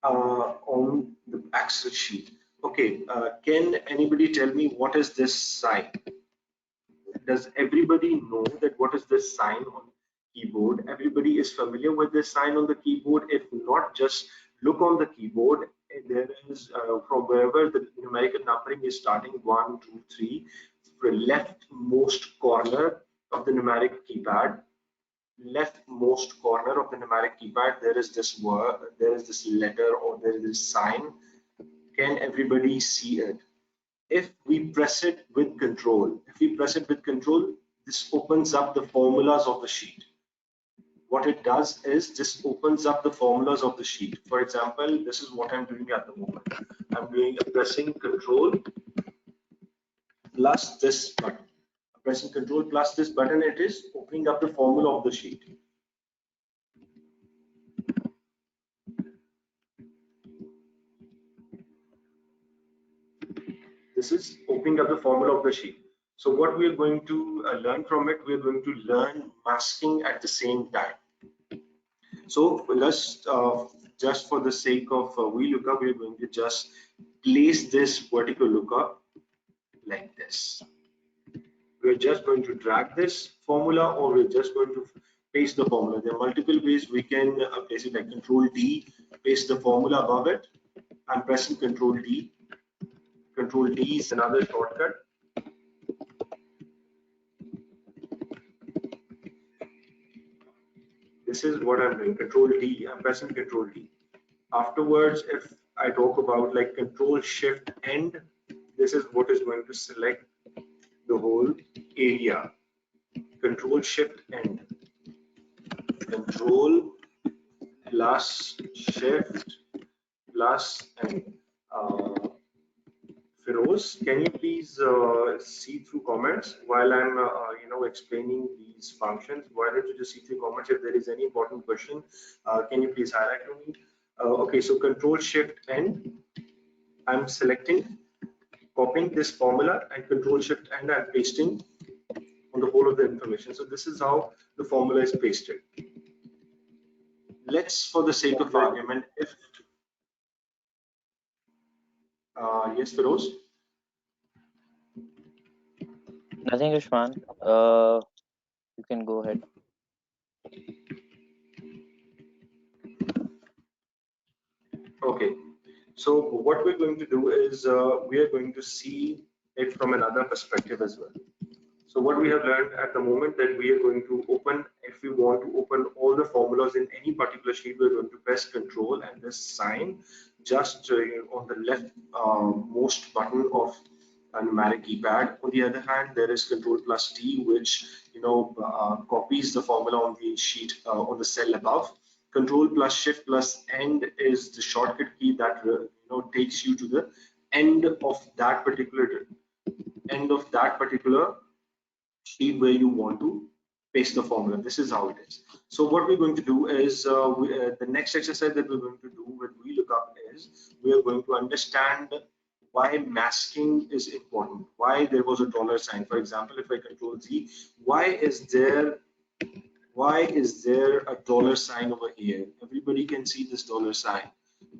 on the Excel sheet. Okay, can anybody tell me what is this sign? Does everybody know that what is this sign on keyboard? Everybody is familiar with this sign on the keyboard. If not, just look on the keyboard. There is from wherever the numerical numbering is starting, 1, 2, 3, the leftmost corner of the numeric keypad, leftmost corner of the numeric keypad, there is this word, there is this letter, or there is this sign. Can everybody see it? If we press it with control, this opens up the formulas of the sheet. What it does is this opens up the formulas of the sheet. For example, this is what I'm doing at the moment. I'm pressing control plus this button. Pressing control plus this button, it is opening up the formula of the sheet. This is opening up the formula of the sheet. So what we are going to learn from it, we are going to learn masking at the same time. So let's just for the sake of VLOOKUP, we are going to just place this vertical lookup like this. We're just going to drag this formula, or we're just going to paste the formula. There are multiple ways we can place it, like Control D, paste the formula above it. I'm pressing Control D. Control D is another shortcut. This is what I'm doing, Control D. I'm pressing Control D. Afterwards, if I talk about like Control Shift End, this is what is going to select the whole area. Control Shift End. Control plus Shift plus End. Feroz, can you please see through comments while I'm explaining these functions? Why don't you just see through comments? If there is any important question, can you please highlight to me? Okay, so Control Shift End. I'm selecting, copying this formula, and Control Shift End I'm pasting on the whole of the information. So this is how the formula is pasted. Let's, for the sake of argument, if yes, Feroz. Nothing, Ushman. You can go ahead. Okay, so what we're going to do is we are going to see it from another perspective as well. So what we have learned at the moment, that we are going to open, if we want to open all the formulas in any particular sheet, we're going to press Control and this sign just on the left most button of a numeric keypad. On the other hand, there is Control plus T, which copies the formula on the sheet on the cell above. Control plus Shift plus End is the shortcut key that takes you to the end of that particular sheet where you want to paste the formula. This is how it is. So what we're going to do is the next exercise that we're going to do with VLOOKUP is we are going to understand why masking is important, why there was a dollar sign. For example, if I control Z, why is there a dollar sign over here? Everybody can see this dollar sign.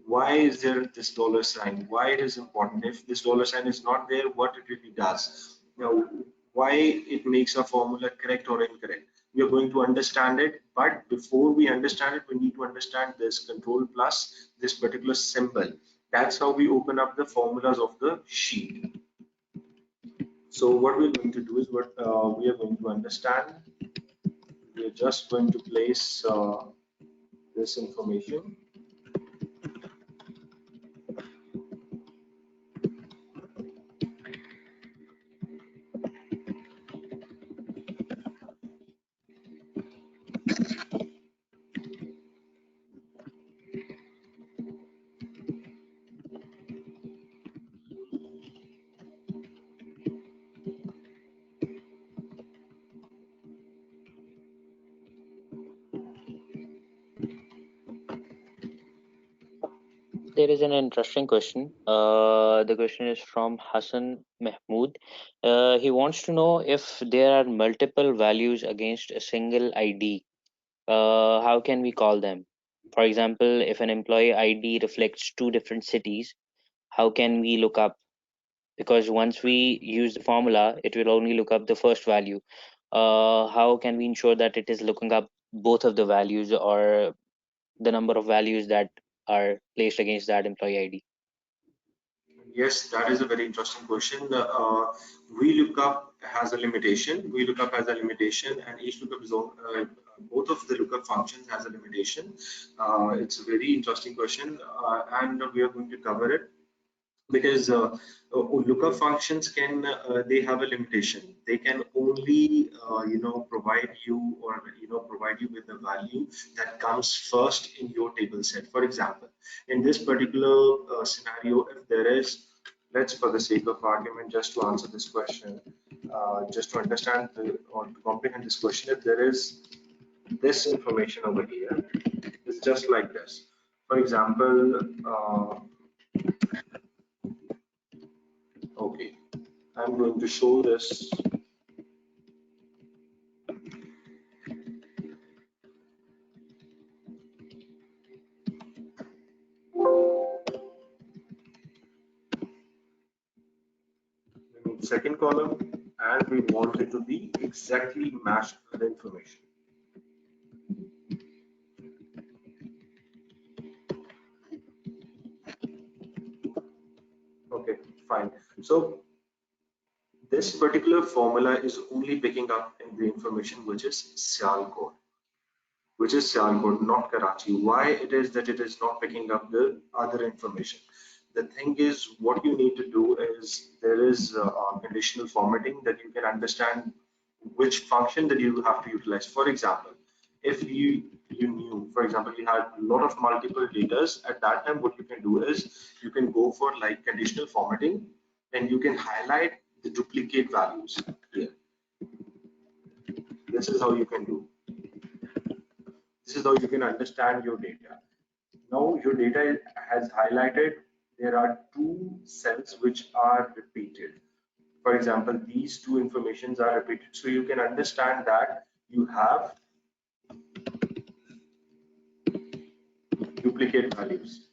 Why is there this dollar sign? Why it is important? If this dollar sign is not there, what it really does? Now, why it makes a formula correct or incorrect? We are going to understand it, but before we understand it, we need to understand this control plus this particular symbol. That's how we open up the formulas of the sheet. So what we're going to do is what we are going to understand. We are just going to place this information. There is an interesting question. The question is from Hassan Mahmood. He wants to know if there are multiple values against a single ID, how can we call them? For example, if an employee ID reflects two different cities, how can we look up? Because once we use the formula, it will only look up the first value. How can we ensure that it is looking up both of the values or the number of values that are placed against that employee ID? Yes, that is a very interesting question. VLOOKUP has a limitation. VLOOKUP has a limitation, and each lookup is both of the lookup functions has a limitation. It's a very interesting question, and we are going to cover it because lookup functions can they have a limitation. They can only provide you or provide you with the value that comes first in your table set. For example, in this particular scenario, if there is, let's, for the sake of argument, just to answer this question, just to understand or to comprehend this question, if there is this information over here, it's just like this. For example, okay, I'm going to show this. We need second column, and we want it to be exactly matched with the information. Okay, fine. So this particular formula is only picking up in the information which is Sialkot, not Karachi. Why it is that it is not picking up the other information? The thing is, what you need to do is there is conditional formatting that you can understand which function that you have to utilize. For example, if you knew, for example, you had a lot of multiple datas at that time, what you can do is you can go for like conditional formatting, and you can highlight the duplicate values here. This is how you can do. This is how you can understand your data. Now your data has highlighted. There are two cells which are repeated. For example, these two informations are repeated. So you can understand that you have duplicate values.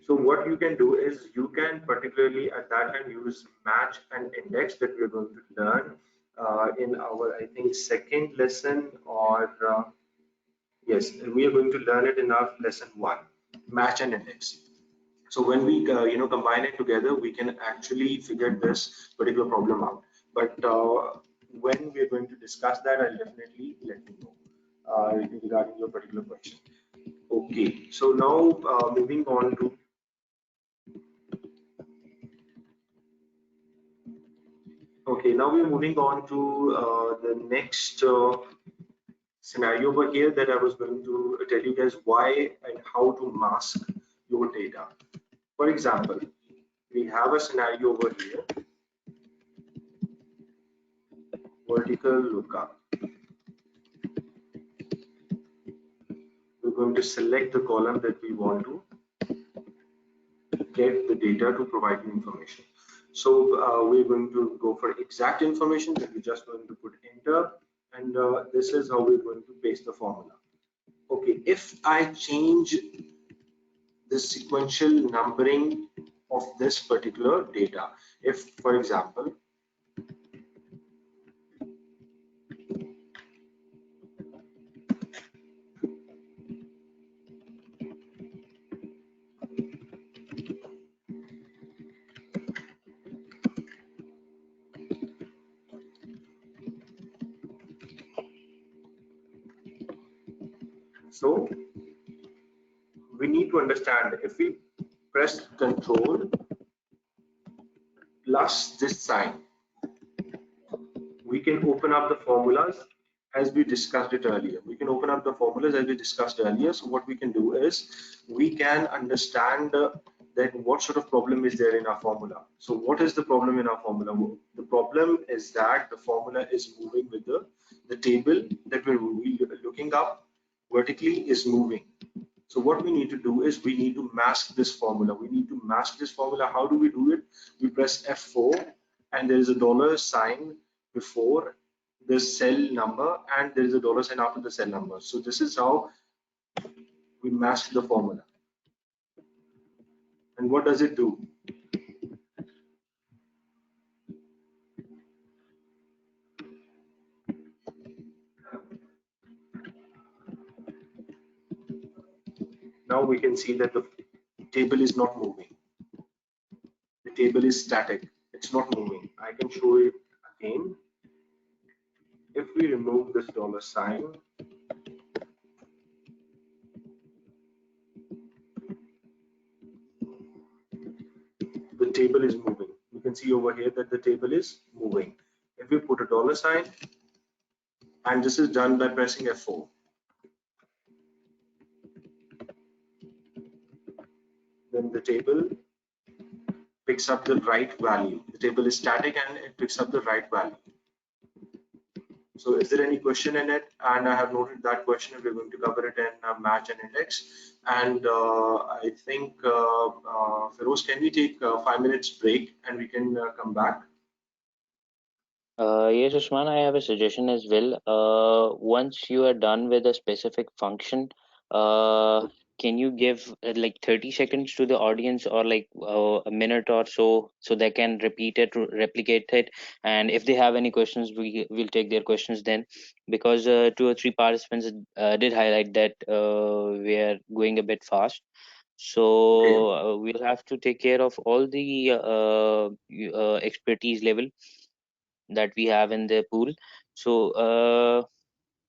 So what you can do is you can particularly at that time use match and index that we're going to learn in our, I think, second lesson, or yes, we are going to learn it in our lesson 1, match and index. So when we combine it together, we can actually figure this particular problem out. But when we are going to discuss that, I'll definitely let you know regarding your particular question. Okay, so now moving on to now we're moving on to the next scenario over here that I was going to tell you guys why and how to mask your data. For example, we have a scenario over here, vertical lookup. We're going to select the column that we want to get the data to provide you information. So we're going to go for exact information, that we're just going to put enter, and this is how we're going to paste the formula. Okay, if I change the sequential numbering of this particular data, if for example so we need to understand, if we press control plus this sign, we can open up the formulas as we discussed it earlier. We can open up the formulas as we discussed earlier. So what we can do is we can understand that what sort of problem is there in our formula. So what is the problem in our formula? The problem is that the formula is moving with the table that we're looking up vertically is moving. So what we need to do is we need to mask this formula. We need to mask this formula. How do we do it? We press F4 and there is a dollar sign before the cell number and there is a dollar sign after the cell number. So this is how we mask the formula. And what does it do? Now we can see that the table is not moving. The table is static. It's not moving. I can show it again. If we remove this dollar sign, the table is moving. You can see over here that the table is moving. If we put a dollar sign, and this is done by pressing F4, then the table picks up the right value. The table is static and it picks up the right value. So is there any question in it? And I have noted that question, and we're going to cover it in match and index. And I think, Feroz, can we take a 5 minutes break and we can come back? Yes, Usman, I have a suggestion as well. Once you are done with a specific function, can you give like 30 seconds to the audience, or like a minute or so, so they can replicate it? And if they have any questions, we will take their questions then, because 2 or 3 participants did highlight that we are going a bit fast. Okay, So we'll have to take care of all the expertise level that we have in the pool. So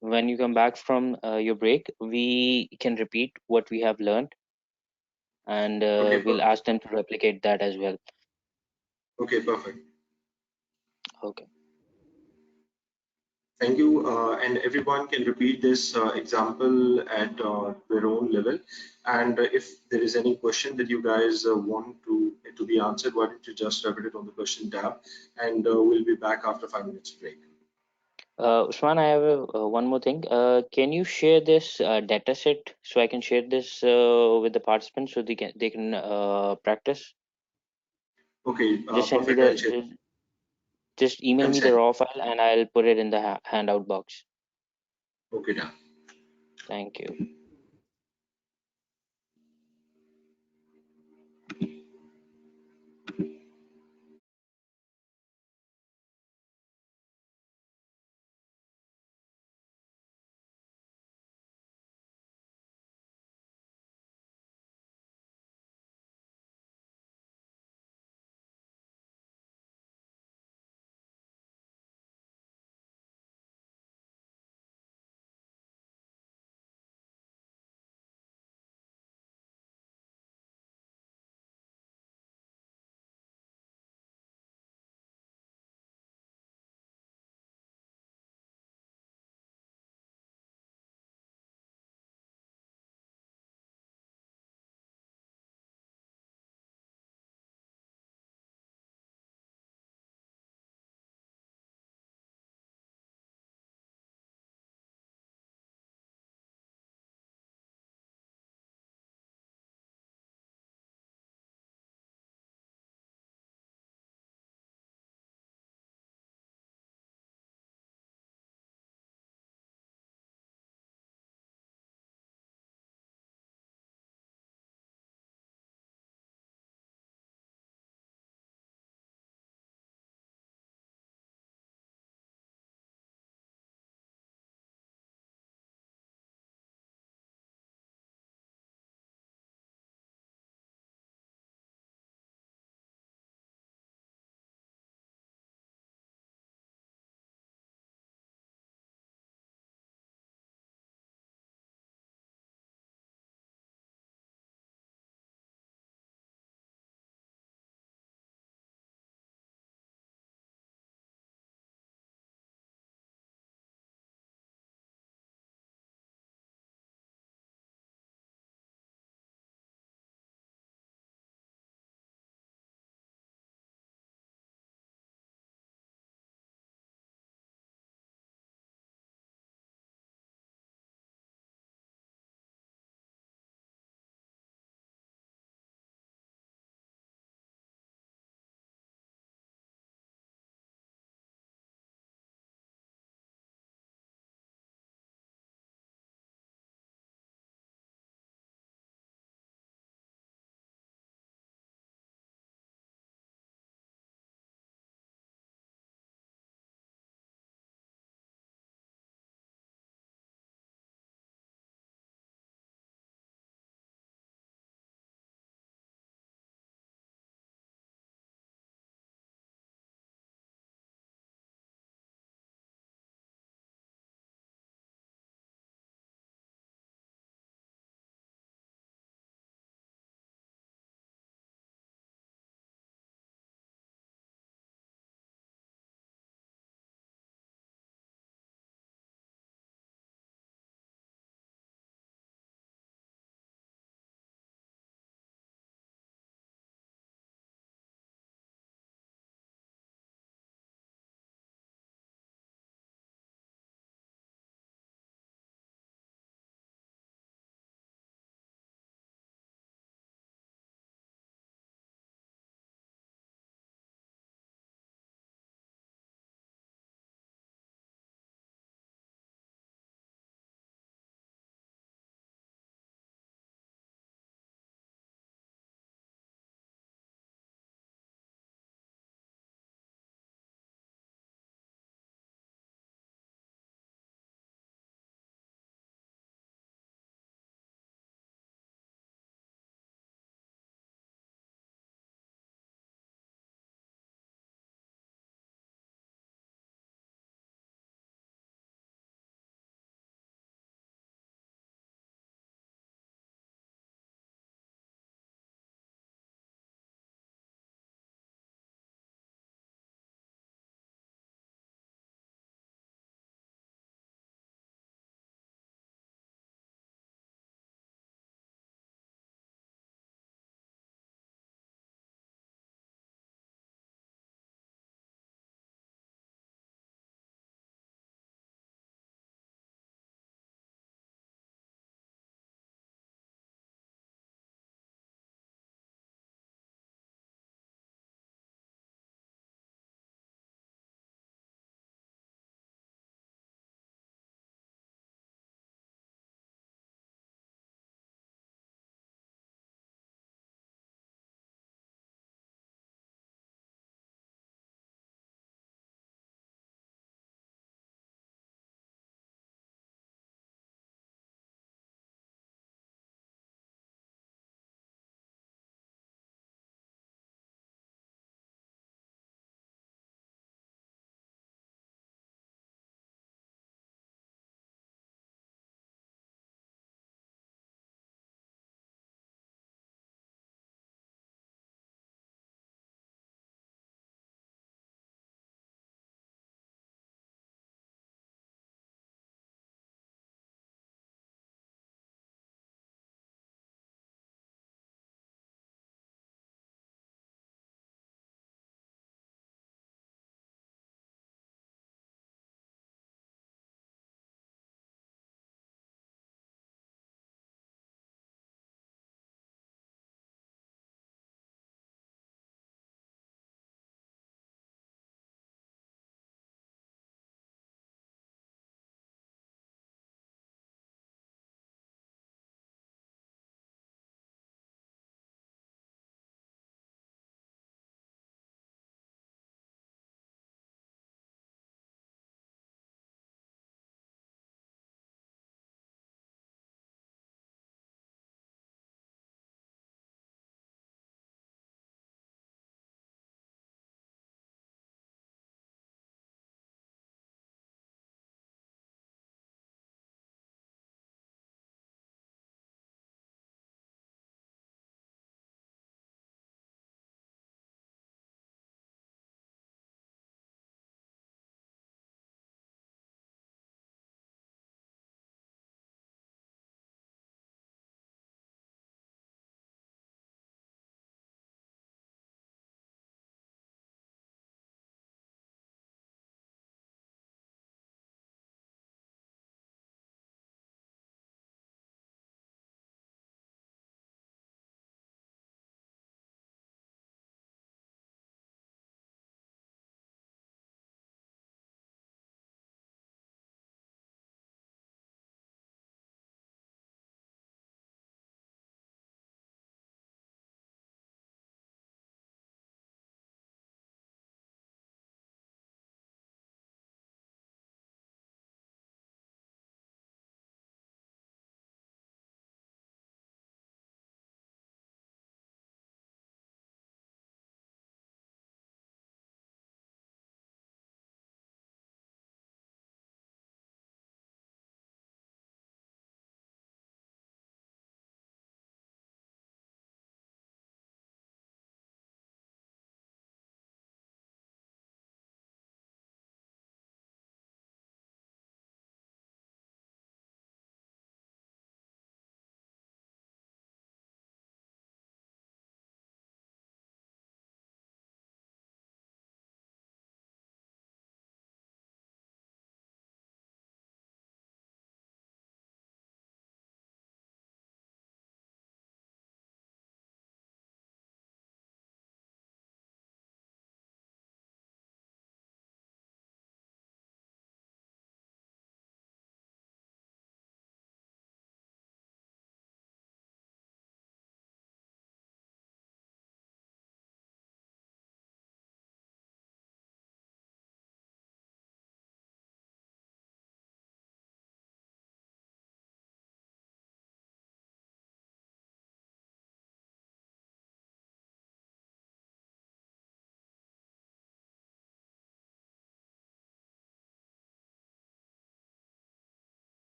when you come back from your break, we can repeat what we have learned, and okay, we'll perfect. ask them to replicate that as well. Okay, perfect. Okay. Thank you. And everyone can repeat this example at their own level. And if there is any question that you guys want to be answered, why don't you just repeat it on the question tab, and we'll be back after 5 minutes break. Usman, I have one more thing. Can you share this data set so I can share this with the participants so they can practice? Okay, Just send me perfect. I'll the share. just email me the Consent. raw file and I'll put it in the handout box. Okay, done. Thank you.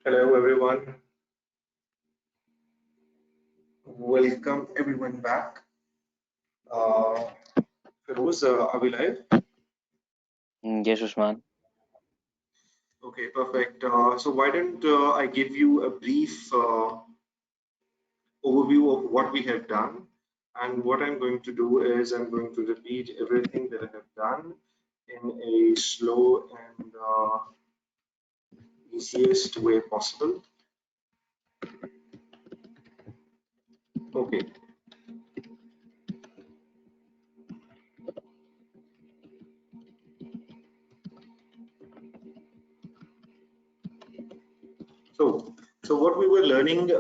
Hello, everyone. Welcome everyone back. Uh, Feroz, are we live? Yes, Usman. Okay, perfect. So why don't I give you a brief overview of what we have done? And what I'm going to do is I'm going to repeat everything that I have done in a slow and easiest way possible. Okay, so what we were learning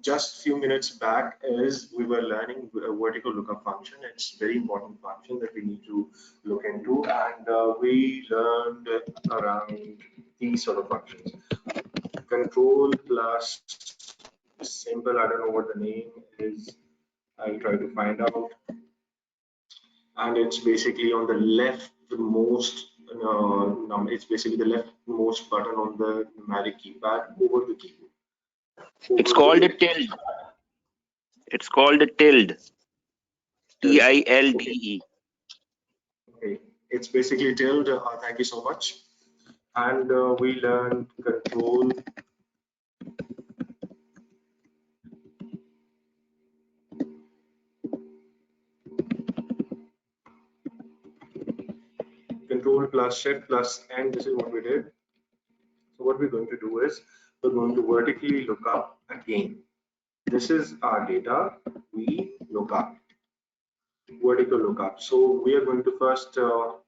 just few minutes back is we were learning a vertical lookup function. It's very important function that we need to look into, and we learned around these sort of functions. Control plus simple. I don't know what the name is. I'll try to find out. And it's basically on the leftmost it's basically the leftmost button on the numeric keypad over the keyboard. It's Over called a the tilde. It's called a tilde. tilde. Okay, TILDE. okay. It's basically tilde. Thank you so much. And we learned control plus shift plus n. This is what we did. So what we're going to do is we're going to vertically look up again. This is our data. We look up. Vertical lookup. So we are going to first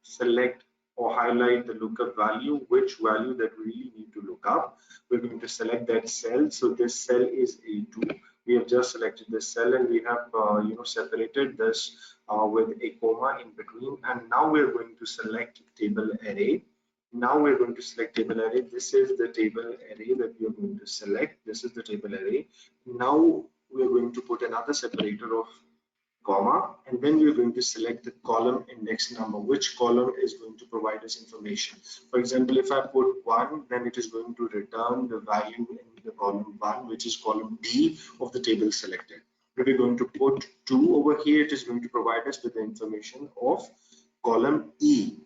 select or highlight the lookup value, which value that we really need to look up. We're going to select that cell. So this cell is A2. We have just selected this cell and we have separated this with a comma in between. And now we're going to select table array. Now we're going to select table array. This is the table array that we are going to select. This is the table array. Now we're going to put another separator of comma, and then we're going to select the column index number, which column is going to provide us information. For example, if I put 1, then it is going to return the value in the column 1, which is column D of the table selected. If we're going to put 2 over here, it is going to provide us with the information of column E,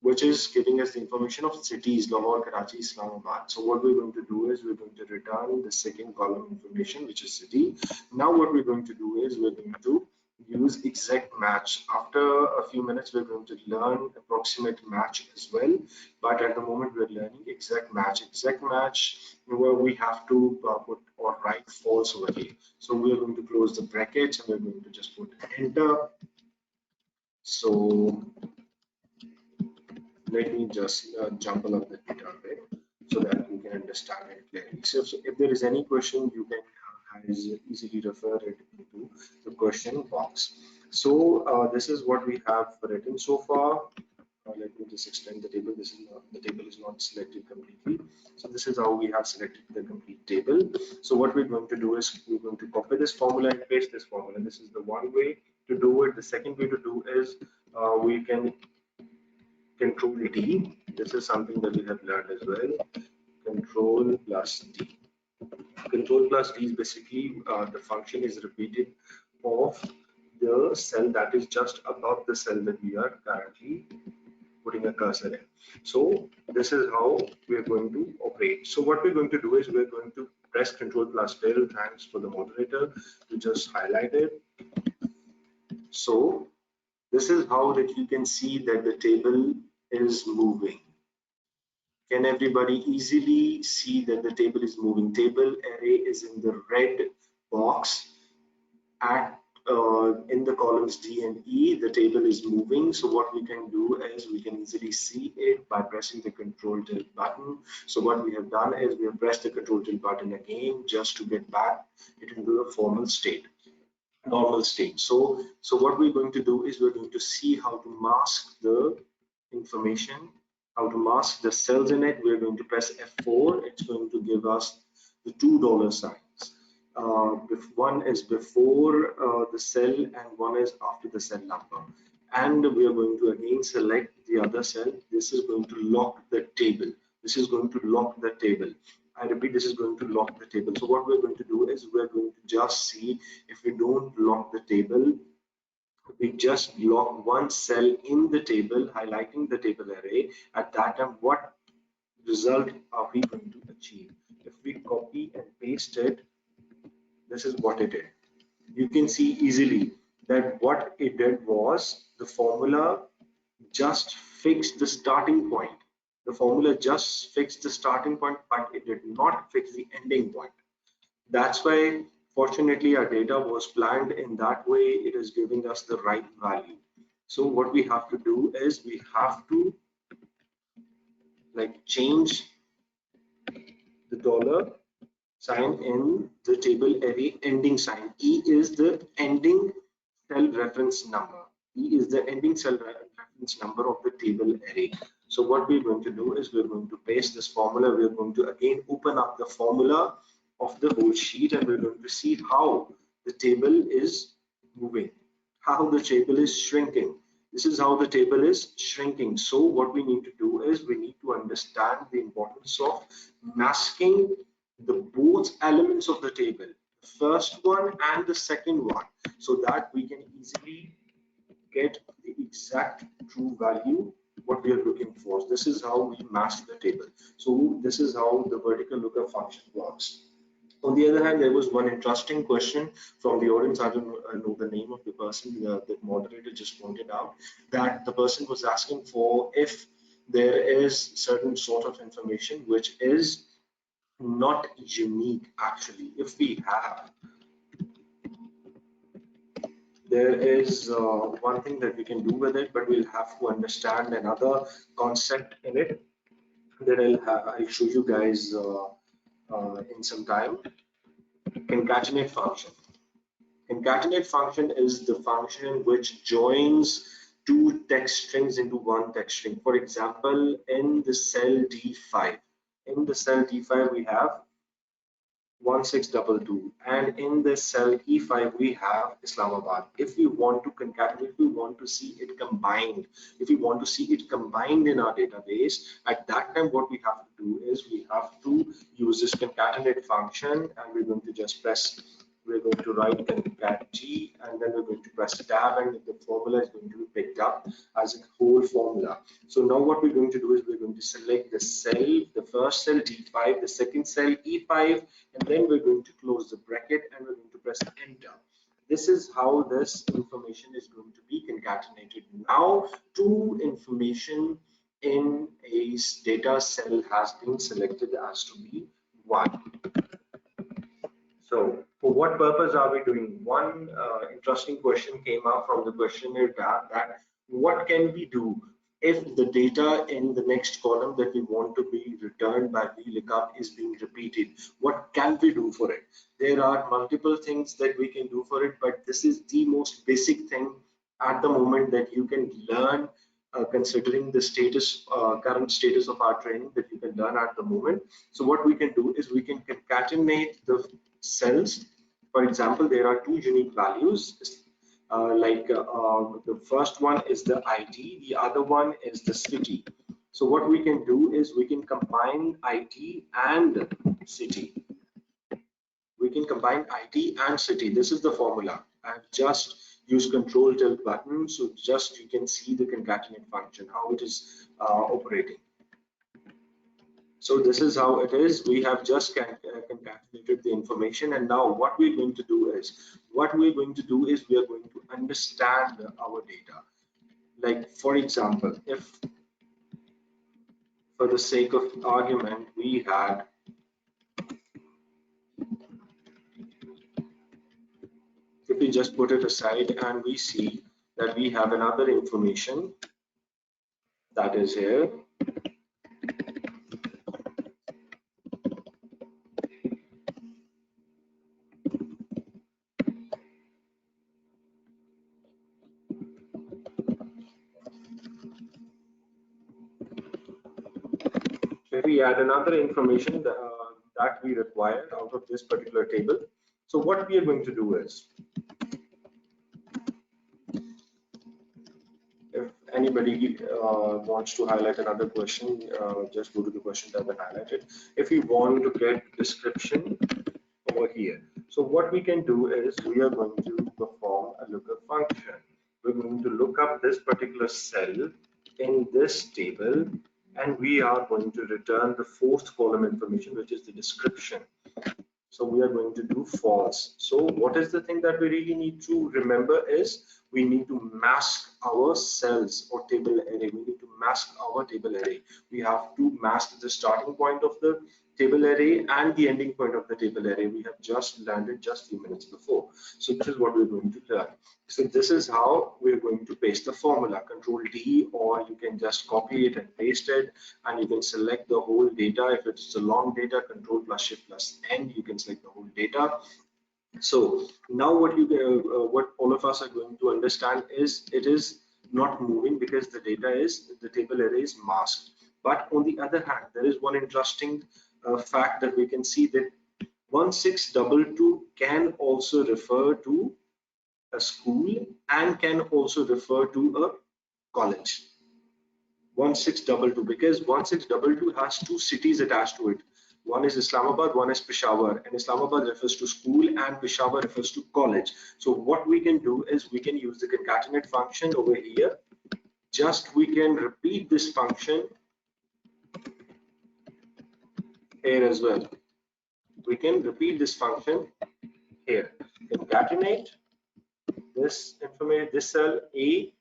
which is giving us the information of cities, Lahore, Karachi, Islamabad. So what we're going to do is we're going to return the second column information, which is city. Now what we're going to do is we're going to use exact match. After a few minutes, we're going to learn approximate match as well. But at the moment, we're learning exact match. Exact match where we have to put or write false over here. So we're going to close the brackets and we're going to just put enter. So let me just jumble up the data a bit so that you can understand it clearly. So if there is any question, you can easily refer it into the question box. So this is what we have written so far. Let me just extend the table. This is not, the table is not selected completely. So this is how we have selected the complete table. So what we're going to do is we're going to copy this formula and paste this formula. This is the one way to do it. The second way to do is we can Control D. This is something that we have learned as well. Control plus D. Control plus D is basically the function is repeated of the cell that is just above the cell that we are currently putting a cursor in. So this is how we are going to operate. So what we're going to do is we're going to press Control plus del. Thanks for the moderator to just highlight it. So this is how that you can see that the table is moving. Can everybody easily see that the table is moving? Table array is in the red box at in the columns D and E. The table is moving. So what we can do is we can easily see it by pressing the Control Tilt button. So what we have done is we have pressed the Control Tilt button again just to get back it into the formal state. Normal state. So what we're going to do is we're going to see how to mask the information, how to mask the cells in it. We're going to press F4. It's going to give us the $2 signs. If one is before the cell and one is after the cell number. And we are going to again select the other cell. This is going to lock the table. This is going to lock the table. I repeat, this is going to lock the table. So what we're going to do is we're going to just see if we don't lock the table, we just block one cell in the table, highlighting the table array. At that time, what result are we going to achieve? If we copy and paste it, this is what it did. You can see easily that what it did was the formula just fixed the starting point. The formula just fixed the starting point, but it did not fix the ending point. That's why, fortunately, our data was planned in that way. It is giving us the right value. So what we have to do is we have to like change the dollar sign in the table array ending sign. E is the ending cell reference number. E is the ending cell reference number of the table array. So what we're going to do is we're going to paste this formula. We're going to again open up the formula of the whole sheet, and we're going to see how the table is moving, how the table is shrinking. This is how the table is shrinking. So what we need to do is we need to understand the importance of masking the both elements of the table, the first one and the second one, so that we can easily get the exact true value what we are looking for. This is how we mask the table. So this is how the vertical lookup function works. On the other hand, there was one interesting question from the audience. I don't know the name of the person that the moderator just pointed out, that the person was asking for if there is certain sort of information which is not unique. Actually, if we have, there is one thing that we can do with it, but we'll have to understand another concept in it that I'll show you guys in some time. Concatenate function. Concatenate function is the function which joins two text strings into one text string. For example, in the cell D5, we have 1622, and in the cell E5 we have Islamabad. If we want to concatenate, if we want to see it combined, in our database, at that time what we have to do is we have to use this concatenate function, and we're going to just press, we're going to write concat G, and then we're going to press tab, and the formula is going to be picked up as a whole formula. So now what we're going to do is we're going to select the cell, the first cell D5, the second cell E5, and then we're going to close the bracket and we're going to press enter. This is how this information is going to be concatenated. Now, two information in a data cell has been selected as to be one. So for what purpose are we doing? One interesting question came up from the questionnaire tab, that what can we do if the data in the next column that we want to be returned by VLOOKUP is being repeated? What can we do for it? There are multiple things that we can do for it, but this is the most basic thing at the moment that you can learn, considering the status, current status of our training, that you can learn at the moment. So what we can do is we can concatenate the cells. For example, there are two unique values, the first one is the ID, the other one is the city. So what we can do is we can combine ID and city. We can combine ID and city. This is the formula. I've just used Control Tilde button, so just you can see the concatenate function, how it is operating. So this is how it is. We have just concatenated the information, and now what we're going to do is we are going to understand our data. Like for example, if for the sake of argument we had if we just put it aside and we see that we have another information that is here. If we add another information that we require out of this particular table, so what we are going to do is, if Anybody wants to highlight another question, just go to the question tab and highlight it. If we want to get description over here, so what we can do is we are going to perform a lookup function. We're going to look up this particular cell in this table, and we are going to return the fourth column information, which is the description. So we are going to do false. So what is the thing that we really need to remember is we need to mask our cells or table array. We need to mask our table array. We have to mask the starting point of the table array and the ending point of the table array. We have just landed just 3 minutes before. So this is what we're going to learn. So this is how we're going to paste the formula. Control D, or you can just copy it and paste it, and you can select the whole data. If it's a long data, Control plus Shift plus N, you can select the whole data. So now what all of us are going to understand is it is not moving because the table array is masked. But on the other hand, there is one interesting fact that we can see that 1622 can also refer to a school and can also refer to a college. 1622, because 1622 has two cities attached to it. One is Islamabad, one is Peshawar, and Islamabad refers to school and Peshawar refers to college. So what we can do is we can use the concatenate function over here. Just we can repeat this function here as well. We can repeat this function here. Concatenate this information, this cell A,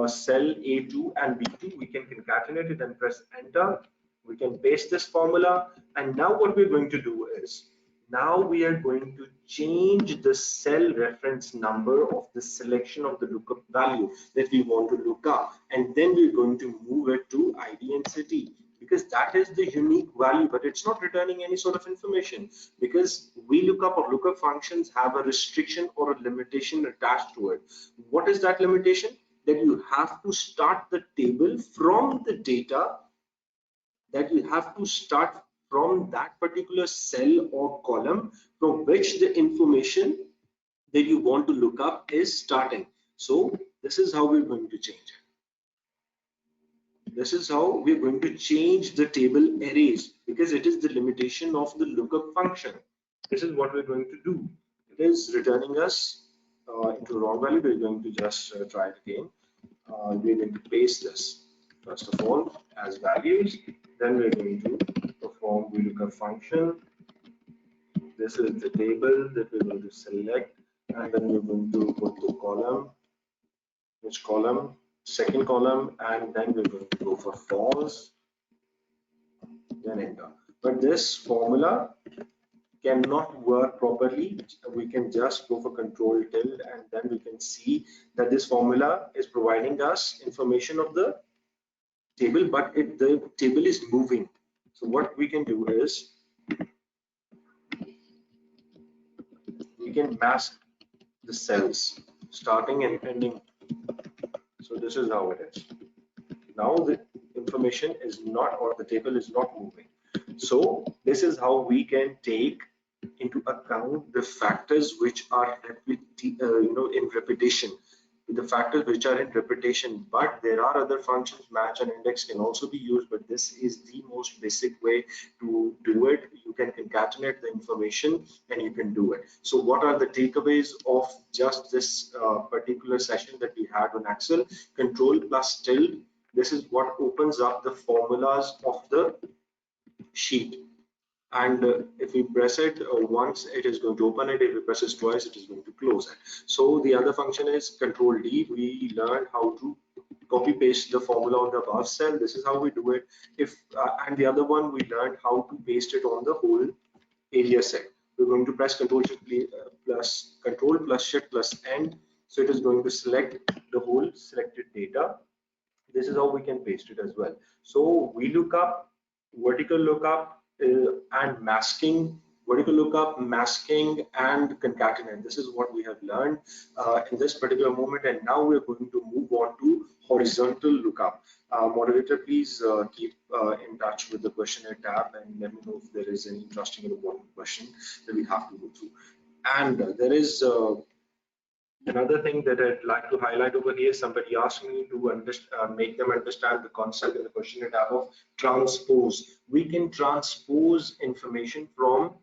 cell A2 and B2, we can concatenate it and press enter. We can paste this formula, and now what we're going to do is now we are going to change the cell reference number of the selection of the lookup value that we want to look up, and then we're going to move it to ID and city, because that is the unique value, but it's not returning any sort of information, because we lookup or lookup functions have a restriction or a limitation attached to it. What is that limitation? That you have to start the table from the data, that you have to start from that particular cell or column from which the information that you want to look up is starting. So this is how we're going to change it. This is how we're going to change the table arrays, because it is the limitation of the lookup function. This is what we're going to do. It is returning us into wrong value. We're going to just try it again. We're going to paste this first of all as values. Then we're going to perform VLOOKUP function. This is the table that we're going to select, and then we're going to put the column. Which column? Second column, and then we're going to go for false, then enter. But this formula cannot work properly. We can just go for control tilde, and then we can see that this formula is providing us information of the table, but the table is moving. So what we can do is we can mask the cells starting and ending. So this is how it is. Now the information is not, or the table is not moving. So this is how we can take into account the factors which are in repetition, the factors which are in repetition. But there are other functions, match and index can also be used, but this is the most basic way to do it. You can concatenate the information and you can do it. So what are the takeaways of just this particular session that we had on Excel? Control plus tilde, this is what opens up the formulas of the sheet, and if we press it once, it is going to open it. If we press it twice, it is going to close it. So the other function is control D. We learned how to copy paste the formula on the above cell. This is how we do it. If and the other one, we learned how to paste it on the whole area set. We're going to press control plus shift plus N, so it is going to select the whole selected data. This is how we can paste it as well. So we look up, vertical lookup, and masking, vertical lookup, masking, and concatenate. This is what we have learned in this particular moment, and now we're going to move on to horizontal lookup. Moderator, please keep in touch with the questionnaire tab and let me know if there is any interesting and important question that we have to go through. And there is Another thing that I'd like to highlight over here, somebody asked me to make them understand the concept in the question tab of transpose. We can transpose information from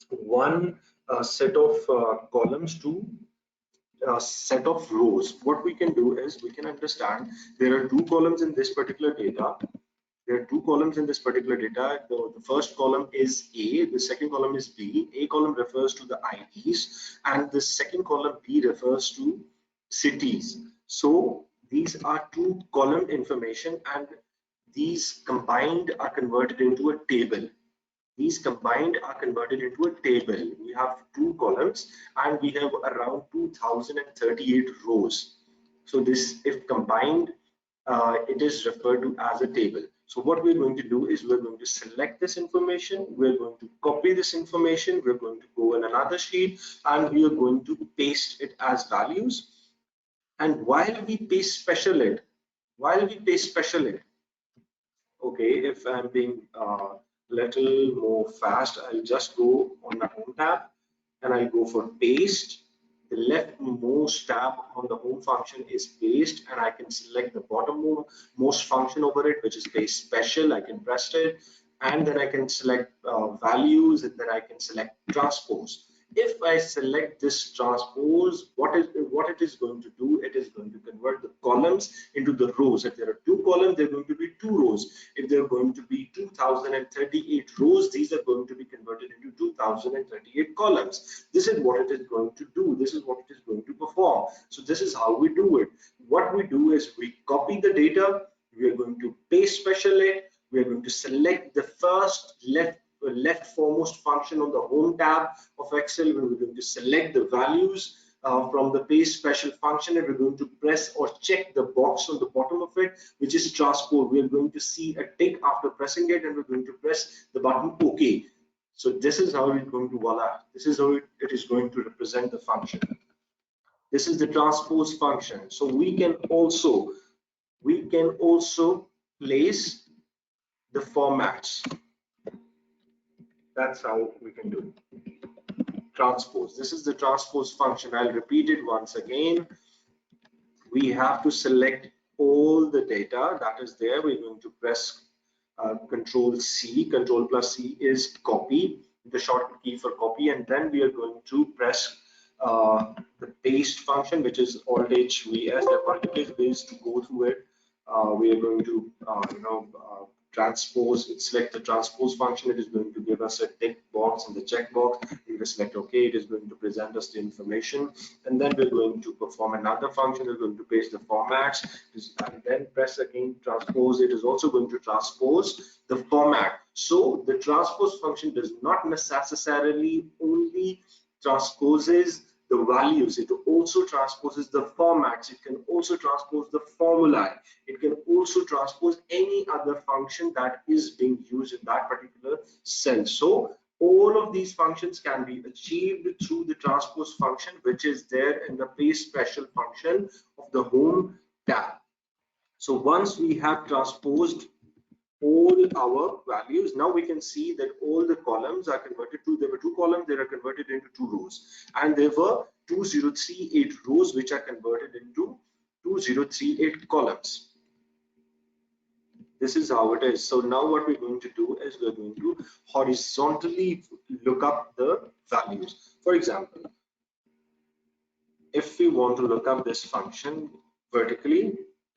one set of columns to a set of rows. What we can do is we can understand there are two columns in this particular data. There are two columns in this particular data. The first column is A, the second column is B. A column refers to the IDs and the second column B refers to cities. So these are two column information and these combined are converted into a table. These combined are converted into a table. We have two columns and we have around 2038 rows. So this, if combined, it is referred to as a table. So what we're going to do is we're going to select this information, we're going to copy this information, we're going to go in another sheet and we are going to paste it as values. And while we paste special it, okay, if I'm being little more fast, I'll just go on my home tab and I'll go for paste. The leftmost tab on the home function is paste, and I can select the bottommost function over it, which is paste special. I can press it, and then I can select values, and then I can select transpose. If I select this transpose, what it is going to do, it is going to convert the columns into the rows. If there are two columns, there are going to be two rows. If there are going to be 2038 rows, these are going to be converted into 2038 columns. This is what it is going to do. This is what it is going to perform. So this is how we do it. What we do is we copy the data, we are going to paste special it, we are going to select the first left foremost function on the home tab of Excel. We're going to select the values from the paste special function, and we're going to press or check the box on the bottom of it, which is transpose. We're going to see a tick after pressing it, and we're going to press the button OK. So this is how it's going to, voila, this is how it is going to represent the function. This is the transpose function. So we can also place the formats. That's how we can do transpose. This is the transpose function. I'll repeat it once again. We have to select all the data that is there. We're going to press Control C. Control plus C is copy, the shortcut key for copy, and then we are going to press the paste function, which is Alt H V S. There are multiple ways to go through it. We are going to transpose, select the transpose function. It is going to give us a tick box in the check box. We will select OK. It is going to present us the information, and then we're going to perform another function. We're going to paste the formats and then press again transpose. It is also going to transpose the format. So the transpose function does not necessarily only transposes the values, it also transposes the formats, it can also transpose the formulae, it can also transpose any other function that is being used in that particular cell. So all of these functions can be achieved through the transpose function, which is there in the paste special function of the home tab. So once we have transposed all our values, now we can see that all the columns are converted to, there were two columns, they are converted into two rows, and there were 2038 rows which are converted into 2038 columns. This is how it is. So now what we're going to do is we're going to horizontally look up the values. For example, if we want to look up this function vertically,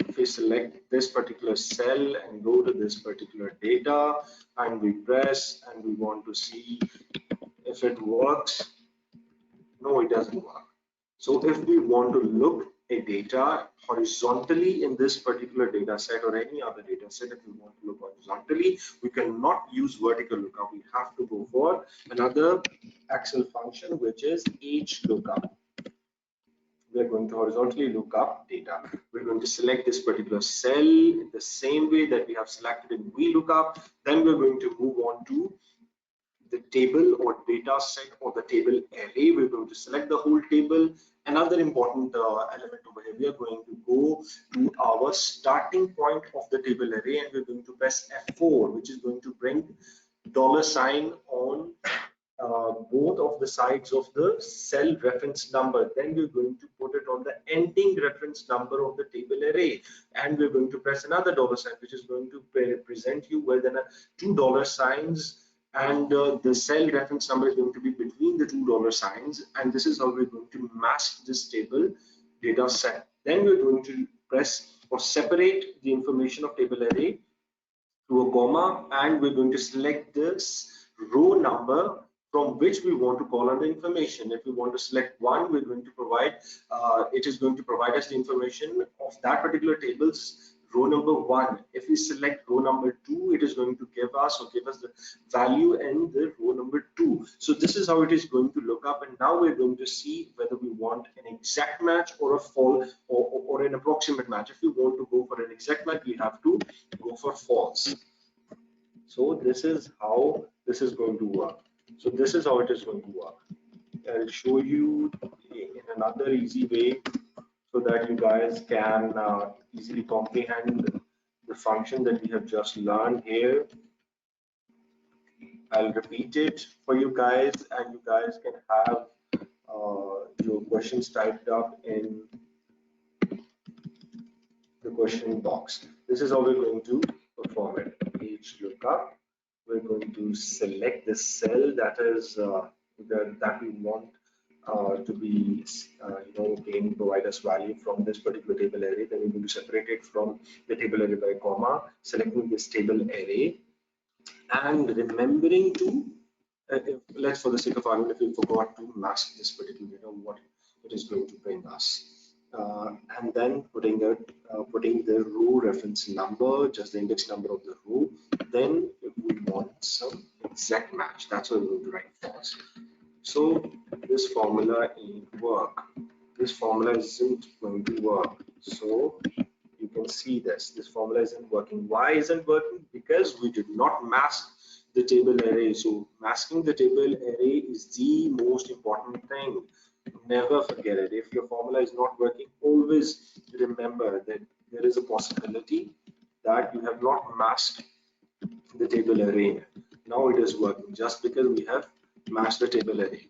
if we select this particular cell and go to this particular data and we press and we want to see if it works, no, it doesn't work. So if we want to look a data horizontally in this particular data set or any other data set, if we want to look horizontally, we cannot use vertical lookup. We have to go for another Excel function, which is HLOOKUP. We're going to horizontally look up data. We're going to select this particular cell in the same way that we have selected in VLOOKUP. Then we're going to move on to the table or data set or the table array. We're going to select the whole table. Another important element over here, we are going to go to our starting point of the table array, and we're going to press F4, which is going to bring $sign on both of the sides of the cell reference number. Then we're going to put a on the ending reference number of the table array, and we're going to press another dollar sign, which is going to represent you with two dollar signs, and the cell reference number is going to be between the $2 signs, and this is how we're going to mask this table data set. Then we're going to press or separate the information of table array to a comma, and we're going to select this row number from which we want to call on the information. If we want to select one, we're going to provide, it is going to provide us the information of that particular table's row number 1. If we select row number 2, it is going to give us the value in the row number 2. So this is how it is going to look up, and now we're going to see whether we want an exact match or a false or an approximate match. If we want to go for an exact match, we have to go for false. So this is how this is going to work. So this is how it is going to work. I'll show you in another easy way so that you guys can easily comprehend the function that we have just learned here. I'll repeat it for you guys, and you guys can have your questions typed up in the question box. This is how we're going to perform it. Page lookup. We're going to select the cell that is that we want to be can provide us value from this particular table array. Then we're going to separate it from the table array by comma, selecting this table array, and remembering to let's, for the sake of argument, if we forgot to mask this particular data, what it is going to bring us. And then putting the row reference number, just the index number of the row. Then if we want some exact match, that's what we're going to write false. So this formula ain't work. This formula isn't going to work. So you can see this formula isn't working. Why isn't working? Because we did not mask the table array. So masking the table array is the most important thing. Never forget it. If your formula is not working, always remember that there is a possibility that you have not masked the table array. Now it is working just because we have masked the table array.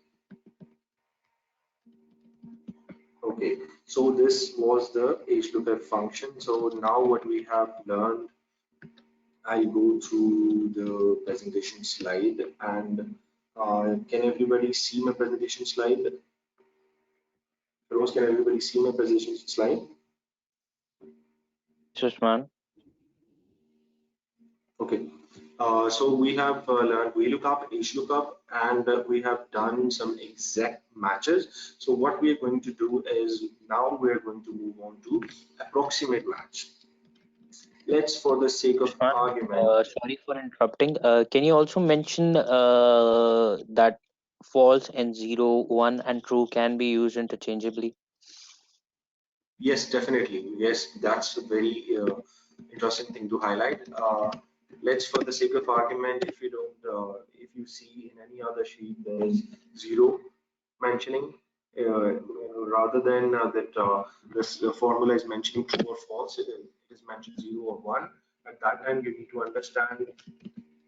Okay, so this was the HLOOKUP function. So now what we have learned, I'll go through the presentation slide, and can everybody see my presentation slide? Rose, can everybody see my presentation slide? Usman. Okay, so we have learned VLOOKUP, HLOOKUP, and we have done some exact matches. So what we are going to do is now we are going to move on to approximate match. Let's, for the sake of Usman, argument. sorry for interrupting. Can you also mention that false and 0, 1, and true can be used interchangeably? Yes, definitely. Yes, that's a very interesting thing to highlight. Let's, for the sake of argument, if you don't, if you see in any other sheet there is 0 mentioning, rather than this formula is mentioning true or false, it is mentioned 0 or 1. At that time, you need to understand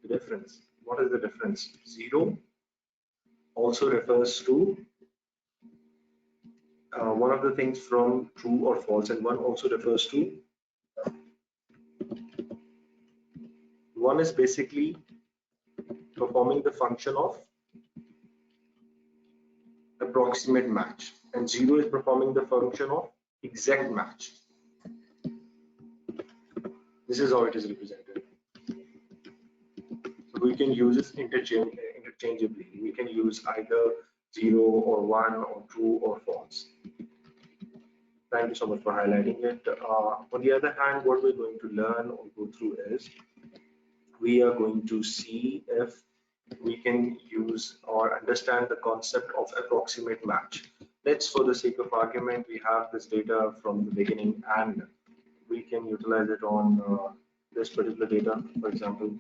the difference. What is the difference? 0 also refers to one of the things from true or false, and 1 also refers to, one is basically performing the function of approximate match, and 0 is performing the function of exact match. This is how it is represented. So we can use this interchangeably. We can use either 0 or 1 or true or false. Thank you so much for highlighting it. On the other hand, what we're going to learn or go through is we are going to see if we can use or understand the concept of approximate match. Let's, for the sake of argument, we have this data from the beginning and we can utilize it on this particular data, for example.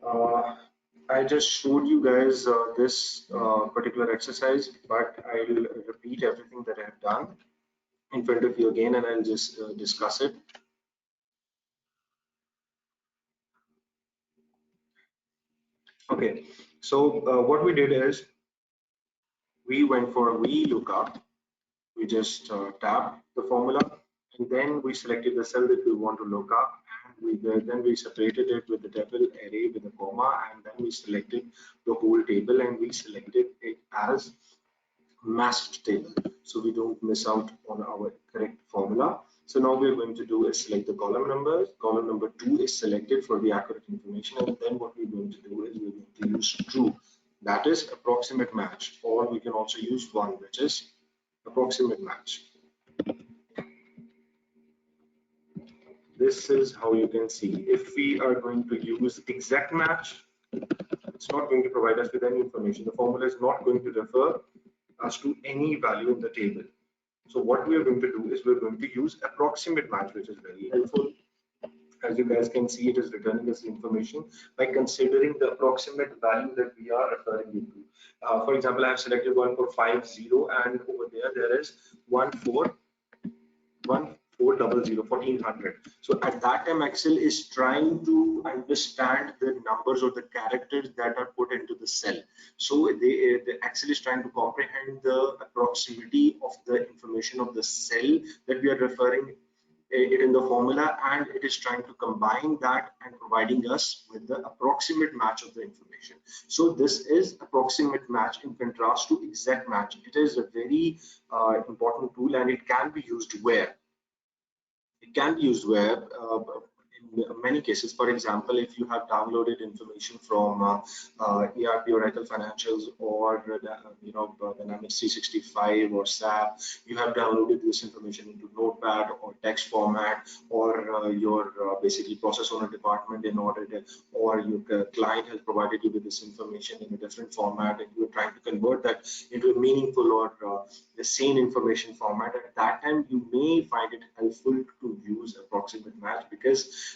I just showed you guys this particular exercise, but I'll repeat everything that I've done in front of you again, and I'll just discuss it. Okay, so what we did is we went for a VLOOKUP. We just tabbed the formula, and then we selected the cell that we want to look up, and then we separated it with the table array with a comma, and then we selected the whole table, and we selected it as masked table, so we don't miss out on our correct formula. So now we're going to do is select the column numbers. Column number 2 is selected for the accurate information, and then what we're going to do is we're going to use true, that is approximate match, or we can also use one, which is approximate match. This is how you can see. If we are going to use exact match, it's not going to provide us with any information. The formula is not going to refer us to any value in the table. So what we are going to do is we're going to use approximate match, which is very helpful. As you guys can see, it is returning us the information by considering the approximate value that we are referring it to. For example, I have selected 1450, and over there is 1400. So at that time, Excel is trying to understand the numbers or the characters that are put into the cell. So the Excel is trying to comprehend the approximity of the information of the cell that we are referring it in the formula, and it is trying to combine that and providing us with the approximate match of the information. So this is approximate match in contrast to exact match. It is a very important tool, and it can be used where in many cases. For example, if you have downloaded information from ERP Oracle Financials, or Dynamics 365 or SAP, you have downloaded this information into Notepad or text format, or your basically process owner department in order to, or your client has provided you with this information in a different format, and you're trying to convert that into a meaningful or the same information format. At that time, you may find it helpful to use approximate match, because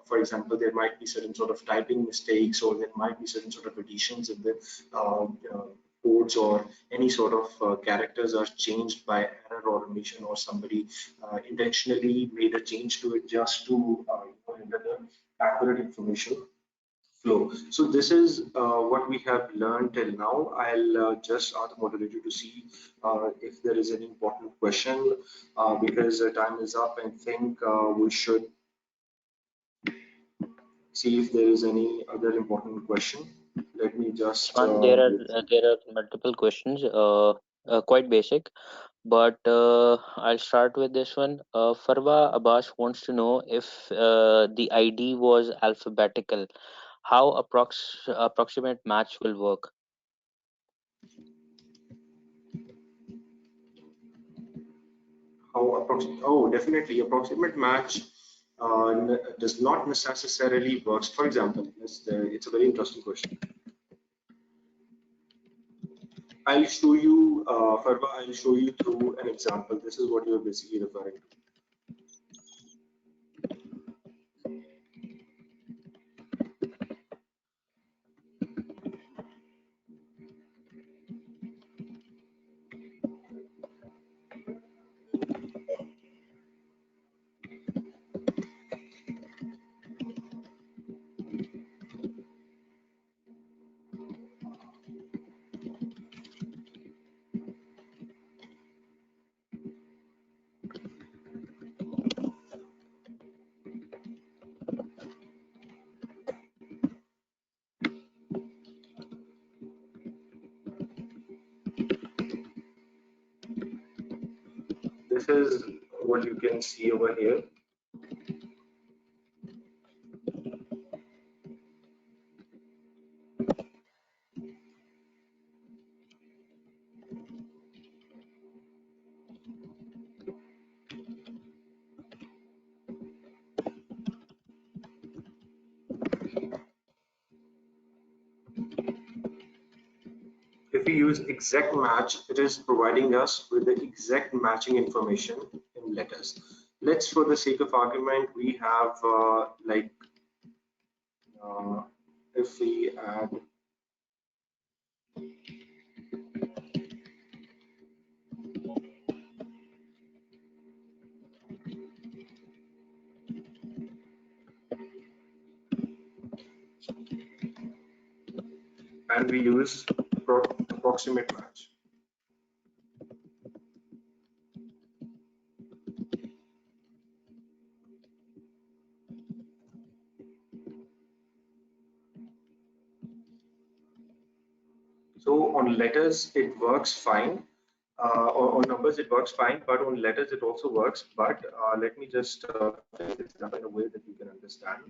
for example, there might be certain sort of typing mistakes, or there might be certain sort of additions in the codes, or any sort of characters are changed by error or omission, or somebody intentionally made a change to it just to get the accurate information flow. So this is what we have learned till now. I'll just ask the moderator to see if there is an important question, because time is up. I think we should see if there is any other important question. Let me just There are multiple questions, quite basic, but I'll start with this one. Farwa Abbas wants to know if the ID was alphabetical, how approximate match will work. Oh, definitely approximate match does not necessarily works. For example, it's a very interesting question. I'll show you, Farwa, I'll show you through an example. This is what you're basically referring to. This is what you can see over here. If we use exact match, it is providing us with the exact matching information in letters. Let's, for the sake of argument, we have if we add and we use approximate match. So on letters it works fine, or on numbers it works fine, but on letters it also works. But let me just fix this up in a way that you can understand.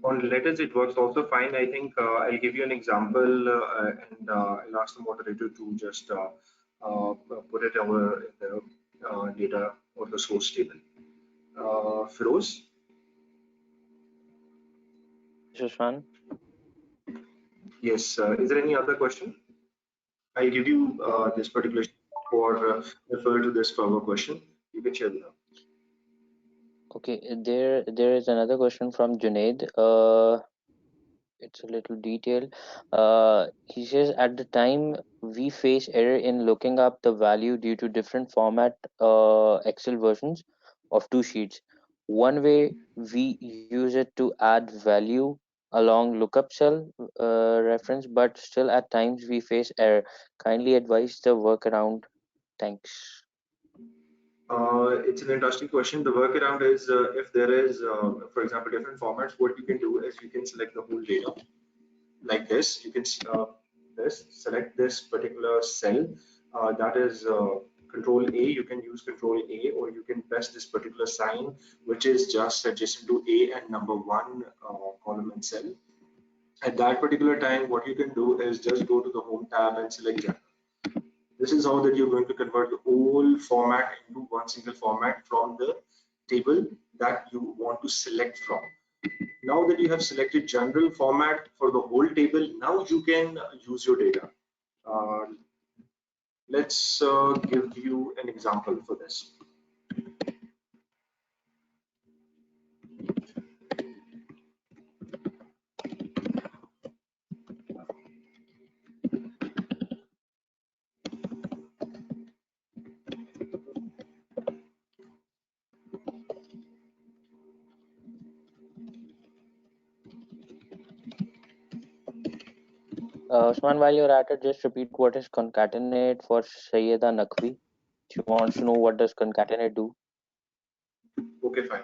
On letters it works also fine. I think I'll give you an example, and I'll ask the moderator to just put it over the data or the source table. Feroz? Sushant? Yes. Is there any other question? I'll give you this particular for refer to this further question. You can share now. Okay, there is another question from Junaid. It's a little detailed. He says at the time we face error in looking up the value due to different format Excel versions of two sheets. One way we use it to add value along lookup cell reference, but still at times we face error. Kindly advise the workaround. Thanks. It's an interesting question. The workaround is if there is, for example, different formats, what you can do is you can select the whole data like this. You can select this particular cell that is control A. You can use control A, or you can press this particular sign, which is just adjacent to A and number one column and cell. At that particular time, what you can do is just go to the home tab and select general. This is how that you're going to convert the whole format into one single format from the table that you want to select from. Now that you have selected general format for the whole table, now you can use your data. Uh, let's give you an example for this. Usman, while you're at it, just repeat what is concatenate for Sayyeda Naqvi. She wants to know what does concatenate do. Okay, fine.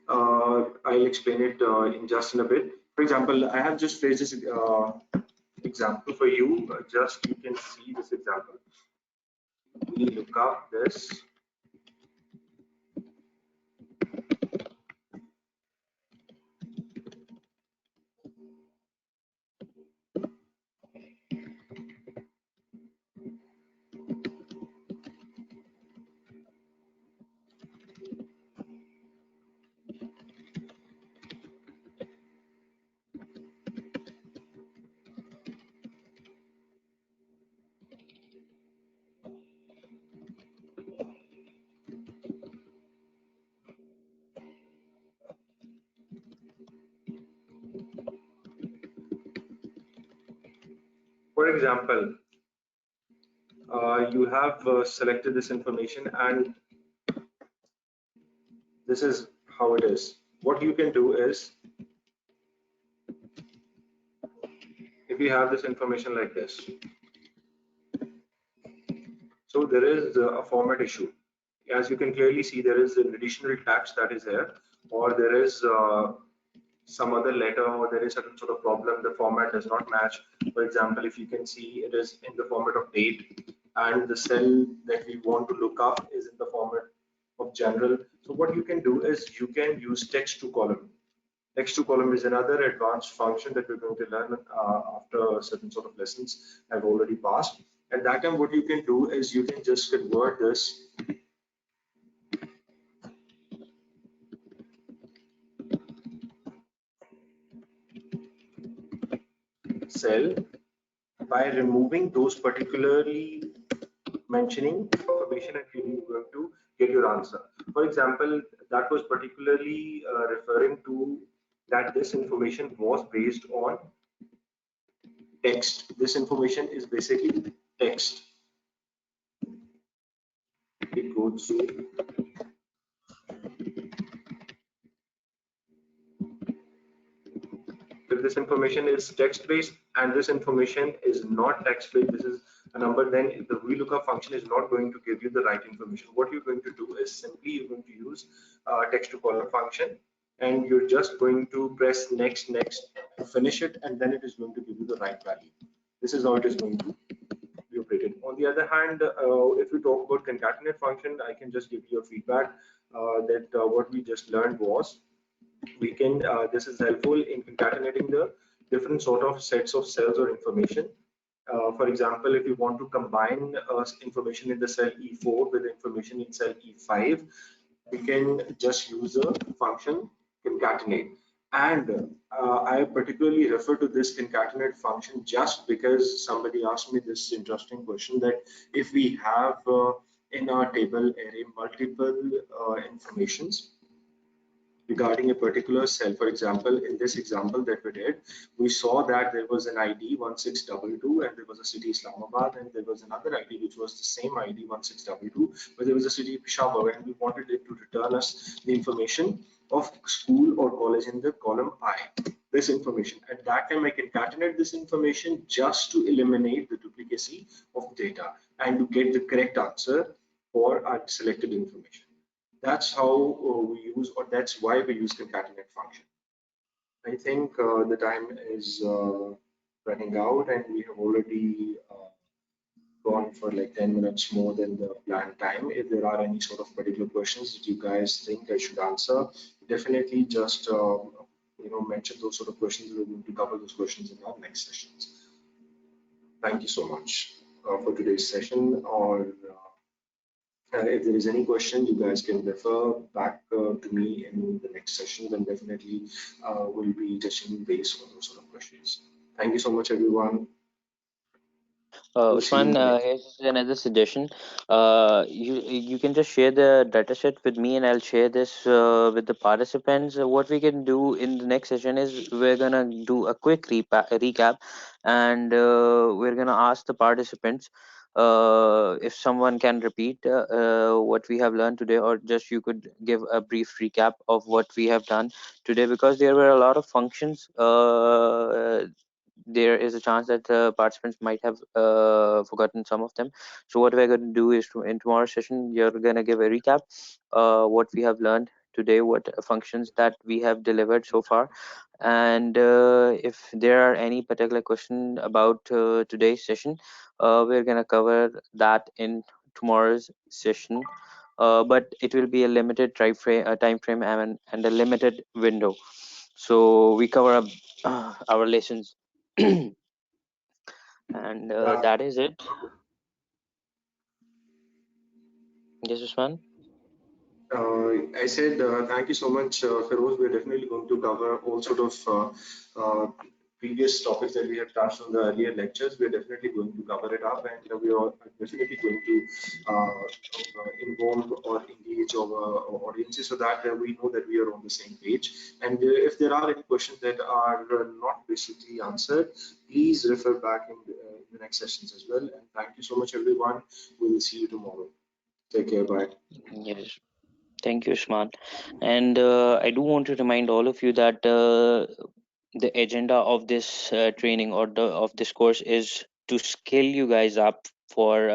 I'll explain it in just in a bit. For example, I have just phrased this example for you. Just you can see this example. We look up this. For example, you have selected this information, and this is how it is. What you can do is, if you have this information like this, so there is a format issue. As you can clearly see, there is an additional text that is here, or there is some other letter, or there is certain sort of problem. The format does not match. For example, if you can see, it is in the format of date, and the cell that we want to look up is in the format of general. So what you can do is you can use text to column. Text to column is another advanced function that we're going to learn after certain sort of lessons have already passed. At that time, what you can do is you can just convert this cell by removing those particularly mentioning information and you're going to get your answer. For example, that was particularly referring to that this information was based on text. This information is basically text. It goes to, if this information is text based and this information is not text based, this is a number, then the VLOOKUP function is not going to give you the right information. What you're going to do is simply you're going to use text to column function, and you're just going to press next, next to finish it, and then it is going to give you the right value. This is how it is going to be operated. On the other hand, if we talk about concatenate function, I can just give you a feedback that what we just learned was we can this is helpful in concatenating the different sort of sets of cells or information. For example, if you want to combine information in the cell E4 with information in cell E5, we can just use a function concatenate. And I particularly refer to this concatenate function just because somebody asked me this interesting question, that if we have in our table array multiple informations regarding a particular cell. For example, in this example that we did, we saw that there was an ID 1622 and there was a city Islamabad, and there was another ID which was the same ID 1622, but there was a city Peshawar, and we wanted it to return us the information of school or college in the column I. This information. At that time, I concatenate this information just to eliminate the duplicacy of data and to get the correct answer for our selected information. That's how we use, or that's why we use concatenate function. I think the time is running out, and we have already gone for like 10 minutes more than the planned time. If there are any sort of particular questions that you guys think I should answer, definitely just mention those sort of questions. We're going to cover those questions in our next sessions. Thank you so much for today's session. Or if there is any question, you guys can refer back to me in the next session, then definitely we'll be touching base on those sort of questions. Thank you so much, everyone. We'll see you in Usman, the next. here's another suggestion. You can just share the dataset with me, and I'll share this with the participants. What we can do in the next session is we're gonna do a quick recap, and we're gonna ask the participants if someone can repeat what we have learned today, or just you could give a brief recap of what we have done today, because there were a lot of functions. There is a chance that the participants might have forgotten some of them. So what we're going to do is in tomorrow's session, you're going to give a recap what we have learned today, what functions that we have delivered so far, and if there are any particular question about today's session, we're going to cover that in tomorrow's session. But it will be a limited time frame and a limited window, so we cover up our lessons. And Yeah. that is it. Yes, Usman. I said thank you so much, Feroz. We're definitely going to cover all sort of previous topics that we have touched on the earlier lectures. We're definitely going to cover it up, and we are definitely going to involve or engage our audiences so that we know that we are on the same page. And if there are any questions that are not basically answered, please refer back in the next sessions as well. And thank you so much, everyone. We will see you tomorrow. Take care. Bye. Yes. Thank you, Usman. And I do want to remind all of you that the agenda of this training or of this course is to scale you guys up for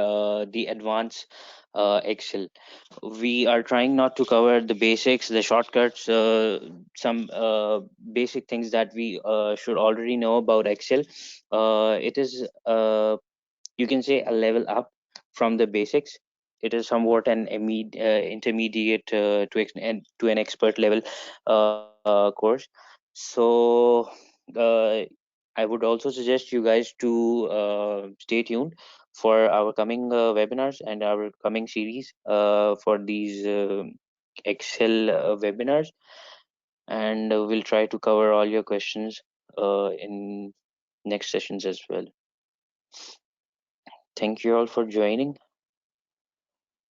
the advanced Excel. We are trying not to cover the basics, the shortcuts, some basic things that we should already know about Excel. It is you can say a level up from the basics. It is somewhat an intermediate to an expert level course. So uh, I would also suggest you guys to stay tuned for our coming webinars and our coming series for these Excel webinars, and we'll try to cover all your questions in next sessions as well. Thank you all for joining.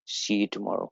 See you tomorrow.